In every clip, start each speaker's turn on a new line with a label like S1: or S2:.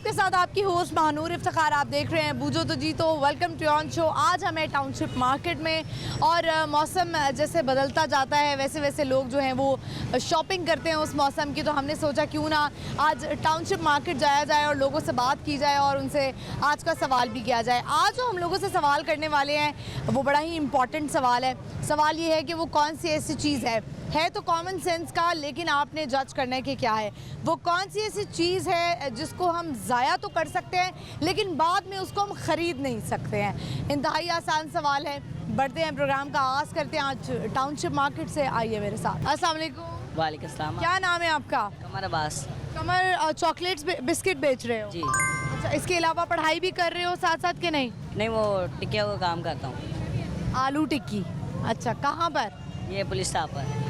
S1: आपके साथ आपकी होस्ट महानूर इफ्तिखार। आप देख रहे हैं बूझो तो जी। तो वेलकम टू ऑन शो। आज हमें टाउनशिप मार्केट में, और मौसम जैसे बदलता जाता है वैसे वैसे लोग जो हैं वो शॉपिंग करते हैं उस मौसम की। तो हमने सोचा क्यों ना आज टाउनशिप मार्केट जाया जाए और लोगों से बात की जाए और उनसे आज का सवाल भी किया जाए। आज जो हम लोगों से सवाल करने वाले हैं वो बड़ा ही इम्पॉर्टेंट सवाल है। सवाल ये है कि वो कौन सी ऐसी चीज़ है तो कॉमन सेंस का, लेकिन आपने जज करना है कि क्या है वो। कौन सी ऐसी चीज़ है जिसको हम ज़ाया तो कर सकते हैं लेकिन बाद में उसको हम ख़रीद नहीं सकते हैं। इंतहाई आसान सवाल है। बढ़ते हैं, प्रोग्राम का आगाज़ करते हैं आज टाउनशिप मार्केट से। आइए मेरे साथ। अस्सलाम वालेकुम।
S2: वालेकुम अस्सलाम।
S1: क्या नाम है आपका?
S2: कमर अब्बास।
S1: कमर, चॉकलेट्स बिस्किट बेच रहे हो?
S2: जी।
S1: अच्छा, इसके अलावा पढ़ाई भी कर रहे हो साथ साथ के नहीं?
S2: नहीं, वो टिकिया का काम करता हूँ।
S1: आलू टिक्की। अच्छा, कहाँ पर?
S2: ये पुलिस स्टाफ पर।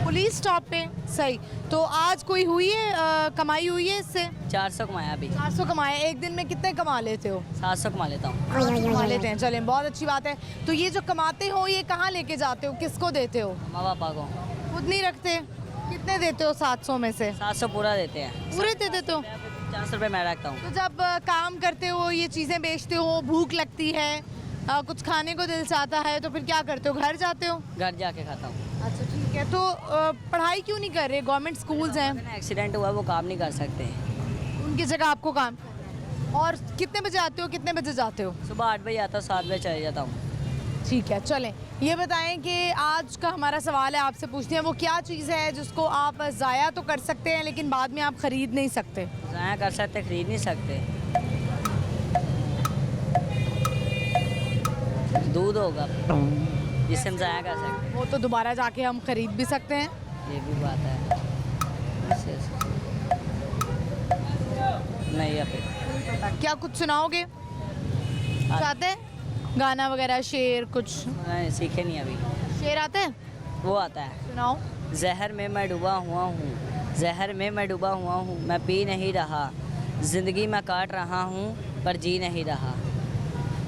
S1: पुलिस स्टॉप पे। सही। तो आज कोई हुई है कमाई हुई है इससे?
S2: 400 कमाया अभी।
S1: 400 कमाए। एक दिन में कितने कमा लेते हो?
S2: 700 कमा लेता हूँ।
S1: कमा लेते हैं। चलें, बहुत अच्छी बात है। तो ये जो कमाते हो ये कहाँ लेके जाते हो, किसको देते हो?
S2: माँ पापा को।
S1: खुद नहीं रखते? कितने देते हो 700 में से?
S2: 700 पूरा देते हैं।
S1: पूरे दे देते हो?
S2: 400 रुपये मैं रखता हूँ।
S1: तो जब काम करते हो, ये चीज़ें बेचते हो, भूख लगती है, कुछ खाने को दिल चाहता है, तो फिर क्या करते हो? घर जाते हो?
S2: घर जाके खाता हूँ।
S1: अच्छा, ठीक है। तो पढ़ाई क्यों नहीं कर रहे? गवर्नमेंट स्कूल्स हैं।
S2: एक्सीडेंट हुआ, वो काम नहीं कर सकते।
S1: उनकी जगह आपको काम करना है। और कितने बजे आते हो, कितने बजे जाते हो?
S2: सुबह 8 बजे आता हूँ, 7 बजे चले जाता हूँ।
S1: ठीक है। चलें, ये बताएं कि आज का हमारा सवाल है, आपसे पूछते हैं वो क्या चीज़ है जिसको आप ज़ाया तो कर सकते हैं लेकिन बाद में आप ख़रीद नहीं सकते?
S2: ज़ाया कर सकते, खरीद नहीं सकते। दूध होगा जिससे हम ज़ाया कर सकते।
S1: वो तो दोबारा जाके हम ख़रीद भी सकते हैं।
S2: ये भी बात है। नहीं या फिर
S1: क्या कुछ सुनाओगे? चाहते हैं गाना वगैरह, शेर कुछ?
S2: नहीं, सीखे नहीं अभी।
S1: शेर आते हैं?
S2: वो आता है।
S1: सुनाओ।
S2: जहर में मैं डूबा हुआ हूँ, जहर में मैं डूबा हुआ हूँ, मैं पी नहीं रहा, ज़िंदगी मैं काट रहा हूँ पर जी नहीं रहा।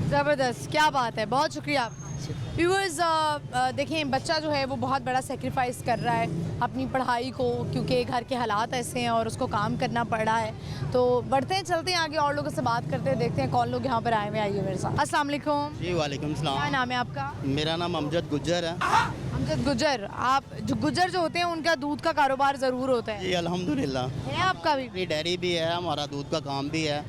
S1: ज़बरदस्त, क्या बात है, बहुत शुक्रिया। व्यूअर्स, देखें, बच्चा जो है वो बहुत बड़ा सेक्रीफाइस कर रहा है अपनी पढ़ाई को, क्योंकि घर के हालात ऐसे हैं और उसको काम करना पड़ रहा है। तो बढ़ते हैं, चलते हैं आगे, और लोगों से बात करते हैं, देखते हैं कौन लोग यहाँ पर आए हुए। आइए मेरे साथ। अस्सलाम वालेकुम।
S3: जी वालेकुम
S1: क्या
S3: सलाम।
S1: नाम है आपका?
S3: मेरा नाम अमजद गुज्जर है।
S1: अमजद गुज्जर। आप जो गुज्जर जो होते हैं उनका दूध का कारोबार ज़रूर होता है?
S3: जी अल्हम्दुलिल्लाह
S1: है आपका भी?
S3: मेरी डेयरी भी है, हमारा दूध का काम भी है।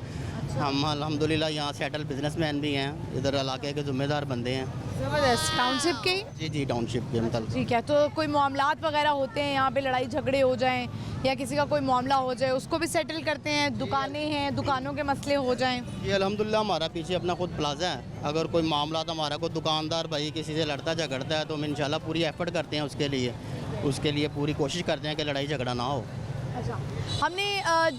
S3: हम अल्हम्दुलिल्लाह यहाँ सेटल बिजनेसमैन भी हैं, इधर इलाके के ज़िम्मेदार बंदे हैं।
S1: ज़बरदस्त। टाउनशिप के ही?
S3: जी जी टाउनशिप के मतलब।
S1: ठीक है। तो कोई मामलात वगैरह होते हैं यहाँ पे, लड़ाई झगड़े हो जाएं या किसी का कोई मामला हो जाए उसको भी सेटल करते हैं? दुकानें हैं, दुकानों के मसले हो जाएं?
S3: जी अल्हम्दुलिल्लाह हमारा पीछे अपना खुद प्लाजा है। अगर कोई मामला तो हमारा कोई दुकानदार भाई किसी से लड़ता झगड़ता है तो हम इंशाल्लाह पूरी एफर्ट करते हैं उसके लिए पूरी कोशिश करते हैं कि लड़ाई झगड़ा ना हो।
S1: अच्छा,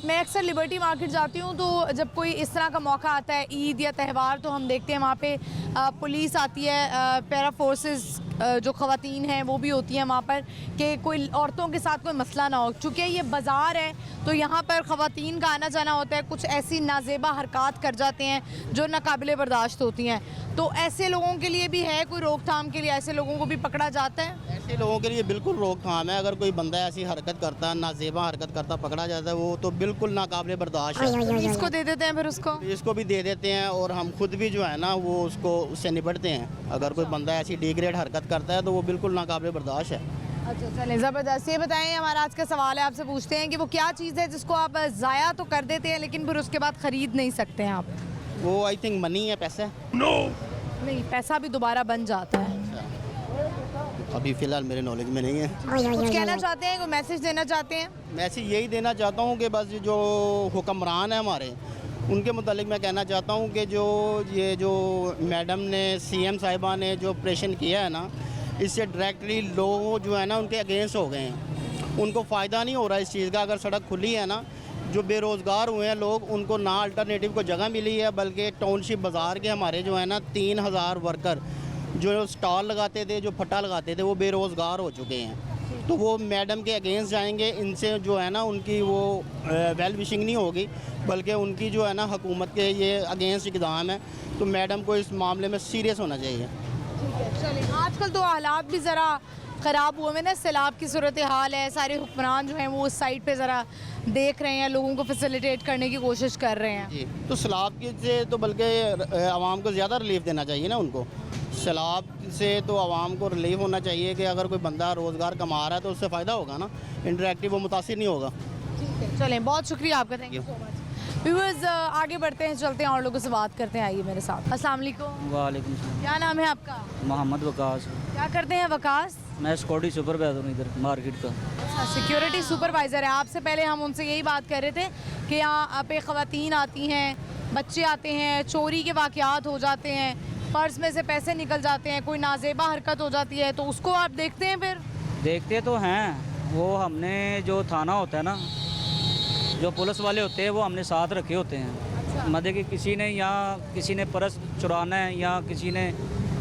S1: मैं अक्सर लिबर्टी मार्केट जाती हूँ, तो जब कोई इस तरह का मौका आता है, ईद या त्यौहार, तो हम देखते हैं वहाँ पे पुलिस आती है, पैरा फोर्सेस जो ख़वातीन हैं वो भी होती हैं वहाँ पर, कि कोई औरतों के साथ कोई मसला ना हो। चूँकि ये बाज़ार है तो यहाँ पर ख़वातीन का आना जाना होता है, कुछ ऐसी नाजेबा हरकत कर जाते हैं जो नाकाबिले बर्दाश्त होती हैं। तो ऐसे लोगों के लिए भी है कोई रोकथाम के लिए? ऐसे लोगों को भी पकड़ा जाता है?
S3: ऐसे लोगों के लिए बिल्कुल रोकथाम है। अगर कोई बंदा ऐसी हरकत करता है, नाजेबा हरकत करता पकड़ा जाता है, वो तो बिल्कुल नाकाबिले बर्दाश्त है।
S1: इसको दे देते हैं फिर उसको?
S3: इसको भी दे देते हैं और हम खुद भी जो है ना वो उससे निपटते हैं। अगर कोई बंदा ऐसी डिग्रेड हरकत करता है तो वो बिल्कुल नाकाबिले बर्दाश्त है।
S1: अच्छा, चलें, ज़बरदस्त। ये बताएं, हमारा आज का सवाल है, आपसे पूछते हैं कि वो क्या चीज़ है जिसको आप ज़ाया तो कर देते हैं लेकिन फिर उसके बाद ख़रीद नहीं सकते हैं आप?
S3: वो आई थिंक मनी है, पैसा।
S1: नहीं, पैसा भी दोबारा बन जाता है।
S3: अभी फ़िलहाल मेरे नॉलेज में नहीं है।
S1: कुछ कहना चाहते हैं, कोई मैसेज देना चाहते हैं?
S3: मैसेज यही देना चाहता हूँ कि बस जो हुक्मरान है हमारे, उनके मुतालिक मैं कहना चाहता हूँ कि ये जो मैडम ने, सीएम साहिबा ने जो ऑपरेशन किया है ना, इससे डायरेक्टली लोग जो है ना उनके अगेंस्ट हो गए हैं। उनको फ़ायदा नहीं हो रहा इस चीज़ का। अगर सड़क खुली है ना, जो बेरोज़गार हुए हैं लोग, उनको ना अल्टरनेटिव को जगह मिली है, बल्कि टाउनशिप बाज़ार के हमारे जो है ना 3000 वर्कर जो स्टॉल लगाते थे, जो फट्टा लगाते थे, वो बेरोज़गार हो चुके हैं। तो वो मैडम के अगेंस्ट जाएंगे, इनसे जो है ना उनकी वो वेल विशिंग नहीं होगी, बल्कि उनकी जो है ना हुकूमत के ये अगेंस्ट इक़दाम है। तो मैडम को इस मामले में सीरियस होना चाहिए।
S1: ठीक है, चलिए। आजकल तो हालात भी ज़रा ख़राब हुए में ना, सैलाब की सूरत हाल है, सारे हुक्मरान जो हैं वो उस साइड पे ज़रा देख रहे हैं, लोगों को फैसिलिटेट करने की कोशिश कर रहे हैं।
S3: जी, तो सैलाब की से तो बल्कि आवाम को ज़्यादा रिलीफ देना चाहिए ना उनको। सैलाब से तो आवाम को रिलीफ होना चाहिए कि अगर कोई बंदा रोज़गार कमा रहा है तो उससे फ़ायदा होगा ना, इंटरेक्टिव वो मुतासिर नहीं होगा।
S1: चलें, बहुत शुक्रिया आपका, thank you so much. Viewers आगे बढ़ते हैं, चलते हैं और लोगों से बात करते हैं, आइए मेरे साथ। अस्सलाम वालेकुम,
S4: वालेकुम सलाम।
S1: क्या नाम है आपका?
S4: मोहम्मद वकास।
S1: क्या करते हैं वकास?
S4: मैं सिक्योरिटी सुपरवाइजर हूँ इधर मार्केट का।
S1: अच्छा, सिक्योरिटी सुपरवाइज़र है। आपसे पहले हम उनसे यही बात कर रहे थे कि यहाँ पे ख़वातीन आती हैं, बच्चे आते हैं, चोरी के वाक़यात हो जाते हैं, पर्स में से पैसे निकल जाते हैं, कोई नाजेबा हरकत हो जाती है, तो उसको आप देखते हैं? फिर
S4: देखते तो हैं, वो हमने जो थाना होता है ना, जो पुलिस वाले होते हैं वो हमने साथ रखे होते हैं। मतलब कि किसी ने यहाँ किसी ने पर्स चुराना है या किसी ने,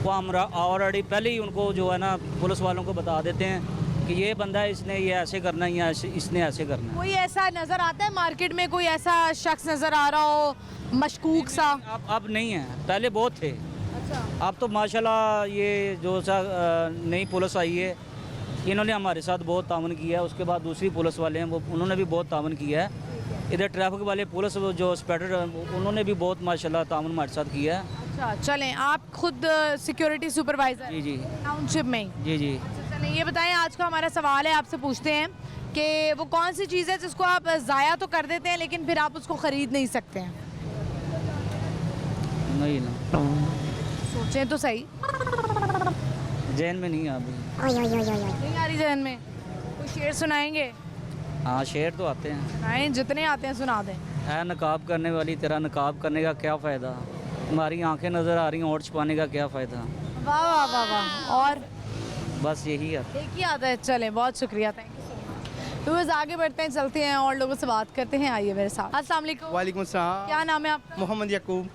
S4: वो हम ऑलरेडी पहले ही उनको जो है ना पुलिस वालों को बता देते हैं कि ये बंदा है, इसने ये ऐसे करना है या इसने ऐसे करना है।
S1: कोई ऐसा नज़र आता है मार्केट में, कोई ऐसा शख्स नज़र आ रहा हो मशकूक सा?
S4: अब नहीं है, पहले बहुत थे।
S1: अच्छा,
S4: अब तो माशाल्लाह ये जो सा नई पुलिस आई है, इन्होंने हमारे साथ बहुत तावन किया है। उसके बाद दूसरी पुलिस वाले हैं, वो उन्होंने भी बहुत तावन किया है। इधर ट्रैफिक वाले पुलिस जो इंस्पेक्टर उन्होंने भी बहुत माशाल्लाह तावन हमारे साथ किया है।
S1: अच्छा, चलें, आप खुद सिक्योरिटी सुपरवाइज़र
S4: जी जी
S1: टाउनशिप में ही?
S4: जी जी।
S1: अच्छा, चलें, ये बताएं, आज का हमारा सवाल है, आपसे पूछते हैं कि वो कौन सी चीज़ है जिसको आप ज़ाया तो कर देते हैं लेकिन फिर आप उसको ख़रीद नहीं सकते हैं?
S4: नहीं ना,
S1: सोचें तो सही।
S4: जैन में नहीं है अभी।
S1: नहीं आ रही जहन में? कोई शेर सुनाएंगे?
S4: हाँ, शेर तो आते हैं।
S1: सुनाएं, जितने आते हैं सुना दें।
S4: है नकाब करने वाली, तेरा नकाब करने का क्या फ़ायदा, तुम्हारी आंखें नज़र आ रही हैं, ओट छुपाने का क्या फ़ायदा।
S1: वाह वाह वाह वाह। और
S4: बस यही है।
S1: एक ही आता है। चलें, बहुत शुक्रिया, थैंक यू सो मच। तो बस आगे बढ़ते हैं, चलते हैं और लोगों से बात करते हैं, आइए मेरे साथ। अस्सलाम वालेकुम।
S5: वालेकुम सलाम।
S1: क्या नाम है आपका?
S5: मोहम्मद याकूब।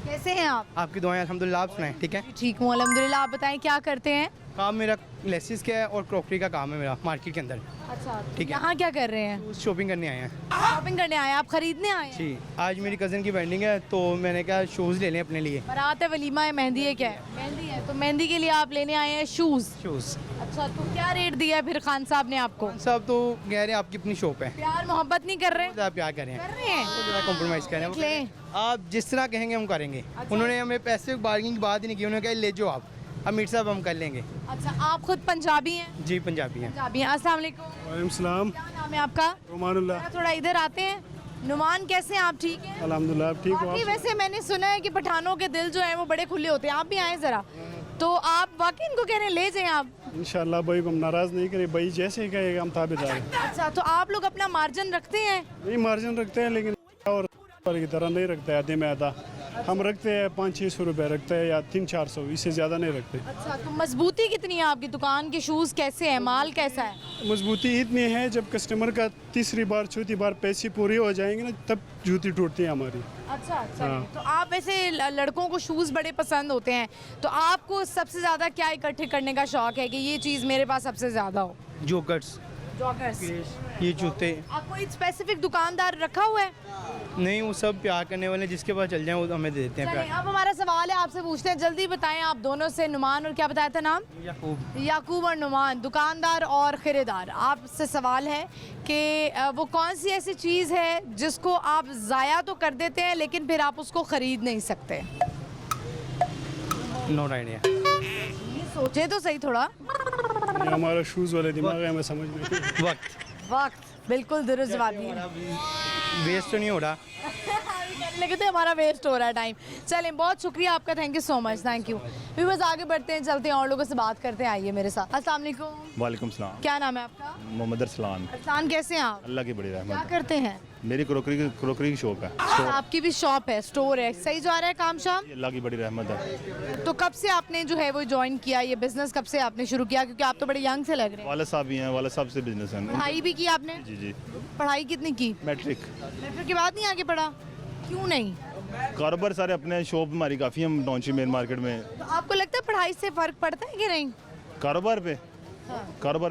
S1: कैसे हैं आप?
S5: आपकी दुआएं अल्हम्दुलिल्लाह, आप सुनाएं ठीक है?
S1: ठीक हूँ अल्हम्दुलिल्लाह। आप बताएं क्या करते हैं?
S5: काम मेरा लेसिस का है और क्रॉकरी का काम है मेरा मार्केट के अंदर।
S1: अच्छा,
S5: ठीक है।
S1: यहाँ क्या कर रहे हैं?
S5: शॉपिंग करने आए हैं।
S1: शॉपिंग करने आए हैं? आप खरीदने आए हैं?
S5: जी, आज मेरी कज़न की वेडिंग है तो मैंने कहा शूज़ ले लें अपने लिए।
S1: बारात है, वलीमा है, मेहंदी है, क्या है? मेहंदी है, तो मेहंदी के लिए आप लेने आए हैं शूज़।
S5: शूज़
S1: अच्छा, तो क्या रेट दिया है फिर खान साहब ने आपको?
S5: सब तो कह रहे हैं आपकी अपनी शॉप है,
S1: प्यार मोहब्बत नहीं कर रहे?
S5: ज़्यादा प्यार कर रहे हैं,
S1: कर रहे हैं।
S5: ज़्यादा कॉम्प्रोमाइज़ कर रहे
S1: देख लें।
S5: हैं। आप जिस तरह कहेंगे हम करेंगे।
S1: अच्छा।
S5: उन्होंने हमें पैसे बार्गिंग की बात ही नहीं की, उन्होंने कहा ले जाओ आप, अमीर साहब हम कर लेंगे।
S1: अच्छा, आप खुद पंजाबी हैं?
S5: जी पंजाबी हैं।
S1: पंजाबी हैं। अस्सलाम वालेकुम।
S6: वालेकुम सलाम।
S1: क्या नाम है आपका?
S6: रोमानुल्लाह।
S1: जरा थोड़ा इधर आते हैं। नुमान, कैसे हैं आप? ठीक हैं?
S6: अल्हम्दुलिल्लाह, आप ठीक हो?
S1: बाकी
S6: आप?
S1: वैसे मैंने सुना है कि पठानों के दिल जो हैं वो बड़े खुले होते हैं, आप भी आए ज़रा। तो आप वाकई इनको कह रहे हैं ले जाएं आप?
S6: इंशाल्लाह भाई को हम नाराज़ नहीं करें, भाई जैसे कहेगा हम ताबेदार हैं।
S1: अच्छा, तो आप लोग अपना मार्जिन रखते हैं?
S6: नहीं, मार्जिन रखते हैं लेकिन और की तरह नहीं रखते हैं, आधे में आधा हम रखते हैं। 500-600 रुपये रखते हैं या 300-400, इससे ज़्यादा नहीं रखते।
S1: अच्छा, तो मजबूती कितनी है आपकी दुकान के? शूज़ कैसे है, माल कैसा है?
S6: मजबूती इतनी है, जब कस्टमर का तीसरी बार चौथी बार पैसे पूरे हो जाएंगे ना, तब जूती टूटती है हमारी।
S1: अच्छा अच्छा।
S6: हाँ।
S1: तो आप वैसे लड़कों को शूज़ बड़े पसंद होते हैं, तो आपको सबसे ज़्यादा क्या इकट्ठे करने का शौक है कि ये चीज़ मेरे पास सबसे ज़्यादा हो?
S5: Joggers,
S1: joggers.
S5: ये जूते।
S1: आप कोई स्पेसिफिक दुकानदार रखा हुआ है?
S5: नहीं, वो सब प्यार करने वाले जिसके पास चल जाए वो हमें दे देते हैं
S1: चलिए,
S5: प्यार।
S1: अब हमारा सवाल है, आपसे पूछते हैं, जल्दी बताएं आप दोनों से। नुमान और क्या बताया था नाम?
S5: याकूब।
S1: याकूब और नुमान, दुकानदार और खरीदार। आपसे सवाल है कि वो कौन सी ऐसी चीज़ है जिसको आप ज़ाया तो कर देते हैं लेकिन फिर आप उसको ख़रीद नहीं सकते?
S5: No idea.
S1: ये सोचें तो सही थोड़ा।
S6: ये हमारा शूज़ वाले दिमाग है, हमें समझ में नहीं।
S5: वक्त
S1: वक्त, बिल्कुल दुरुस्त जवाब दिया।
S5: वेस्ट तो नहीं हो रहा।
S1: लगे तो हमारा वेस्ट हो रहा है टाइम। चलें, बहुत शुक्रिया आपका, thank you so much, thank you. बस आगे बढ़ते हैं, चलते हैं और लोगों से बात करते हैं, आइए मेरे साथ। अस्सलाम वालेकुम।
S7: वालेकुम सलाम।
S1: क्या नाम है आपका?
S7: मोहम्मद अरसलान।
S1: अरसान, कैसे हैं आप?
S7: अल्लाह की बड़ी
S1: क्या
S7: रहमत है।
S1: करते हैं?
S7: मेरी क्रॉकरी की शॉप है।
S1: आपकी भी शॉप है, स्टोर है, सही जा रहा है काम शाम?
S7: अल्लाह की बड़ी रहमत है।
S1: तो कब से आपने जो है वो ज्वाइन किया, ये बिजनेस कब से आपने शुरू किया? क्योंकि आप तो बड़े यंग से लग रहे हैं।
S7: वाले साहब भी हैं, वाले साहब से बिजनेस है।
S1: पढ़ाई भी की आपने?
S7: जी जी,
S1: पढ़ाई कितनी की?
S7: मैट्रिक।
S1: मैट्रिक के बाद नहीं आगे पढ़ा? क्यों नहीं?
S7: कारोबार सारे अपने, शॉप हमारी काफ़ी हम टाउनशिप मेन मार्केट में।
S1: तो आपको लगता है पढ़ाई से फर्क पड़ता है कि नहीं?
S7: कारोबार पे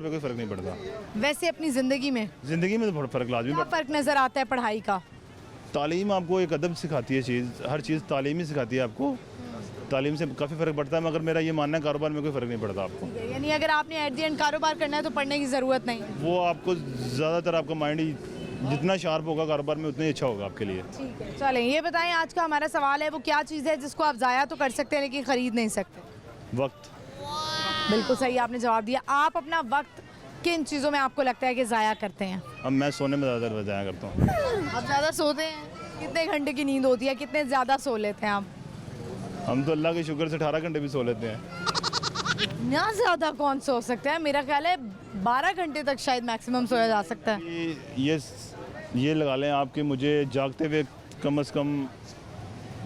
S7: कोई फ़र्क नहीं पड़ता।
S1: वैसे अपनी जिंदगी में
S7: ज़िंदगी में तो फ़र्क लाजमी
S1: क्या
S7: पड़ता
S1: फर्क नजर आता है पढ़ाई का?
S7: तालीम आपको एक अदब सिखाती है, चीज़ हर चीज़ तालीम ही सिखाती है आपको। तालीम से काफ़ी फ़र्क पड़ता है, मगर मेरा ये मानना है कारोबार में कोई फ़र्क नहीं पड़ता आपको।
S1: यानी अगर आपने एट द एंड कारोबार करना है तो पढ़ने की ज़रूरत नहीं है।
S7: वो आपको ज़्यादातर आपका माइंड ही जितना शार्प होगा कारोबार में उतना ही अच्छा होगा आपके लिए।
S1: ठीक है, चलें ये बताएं, आज का हमारा सवाल है वो क्या चीज़ है जिसको आप ज़ाया तो कर सकते हैं लेकिन ख़रीद नहीं सकते?
S7: वक्त।
S1: बिल्कुल सही आपने जवाब दिया। आप अपना वक्त किन चीज़ों में आपको लगता है कि ज़ाया करते हैं?
S7: अब मैं सोने में ज़्यादा जाया करता हूँ।
S1: आप ज़्यादा सोते हैं? कितने घंटे की नींद होती है, कितने ज़्यादा सो लेते हैं आप?
S7: हम तो अल्लाह के शुक्र से 18 घंटे भी सो लेते हैं।
S1: ना ज़्यादा कौन सो सकता है? मेरा ख्याल है 12 घंटे तक शायद मैक्सिमम सोया जा सकता है।
S7: ये लगा लें आपके मुझे जागते हुए कम से कम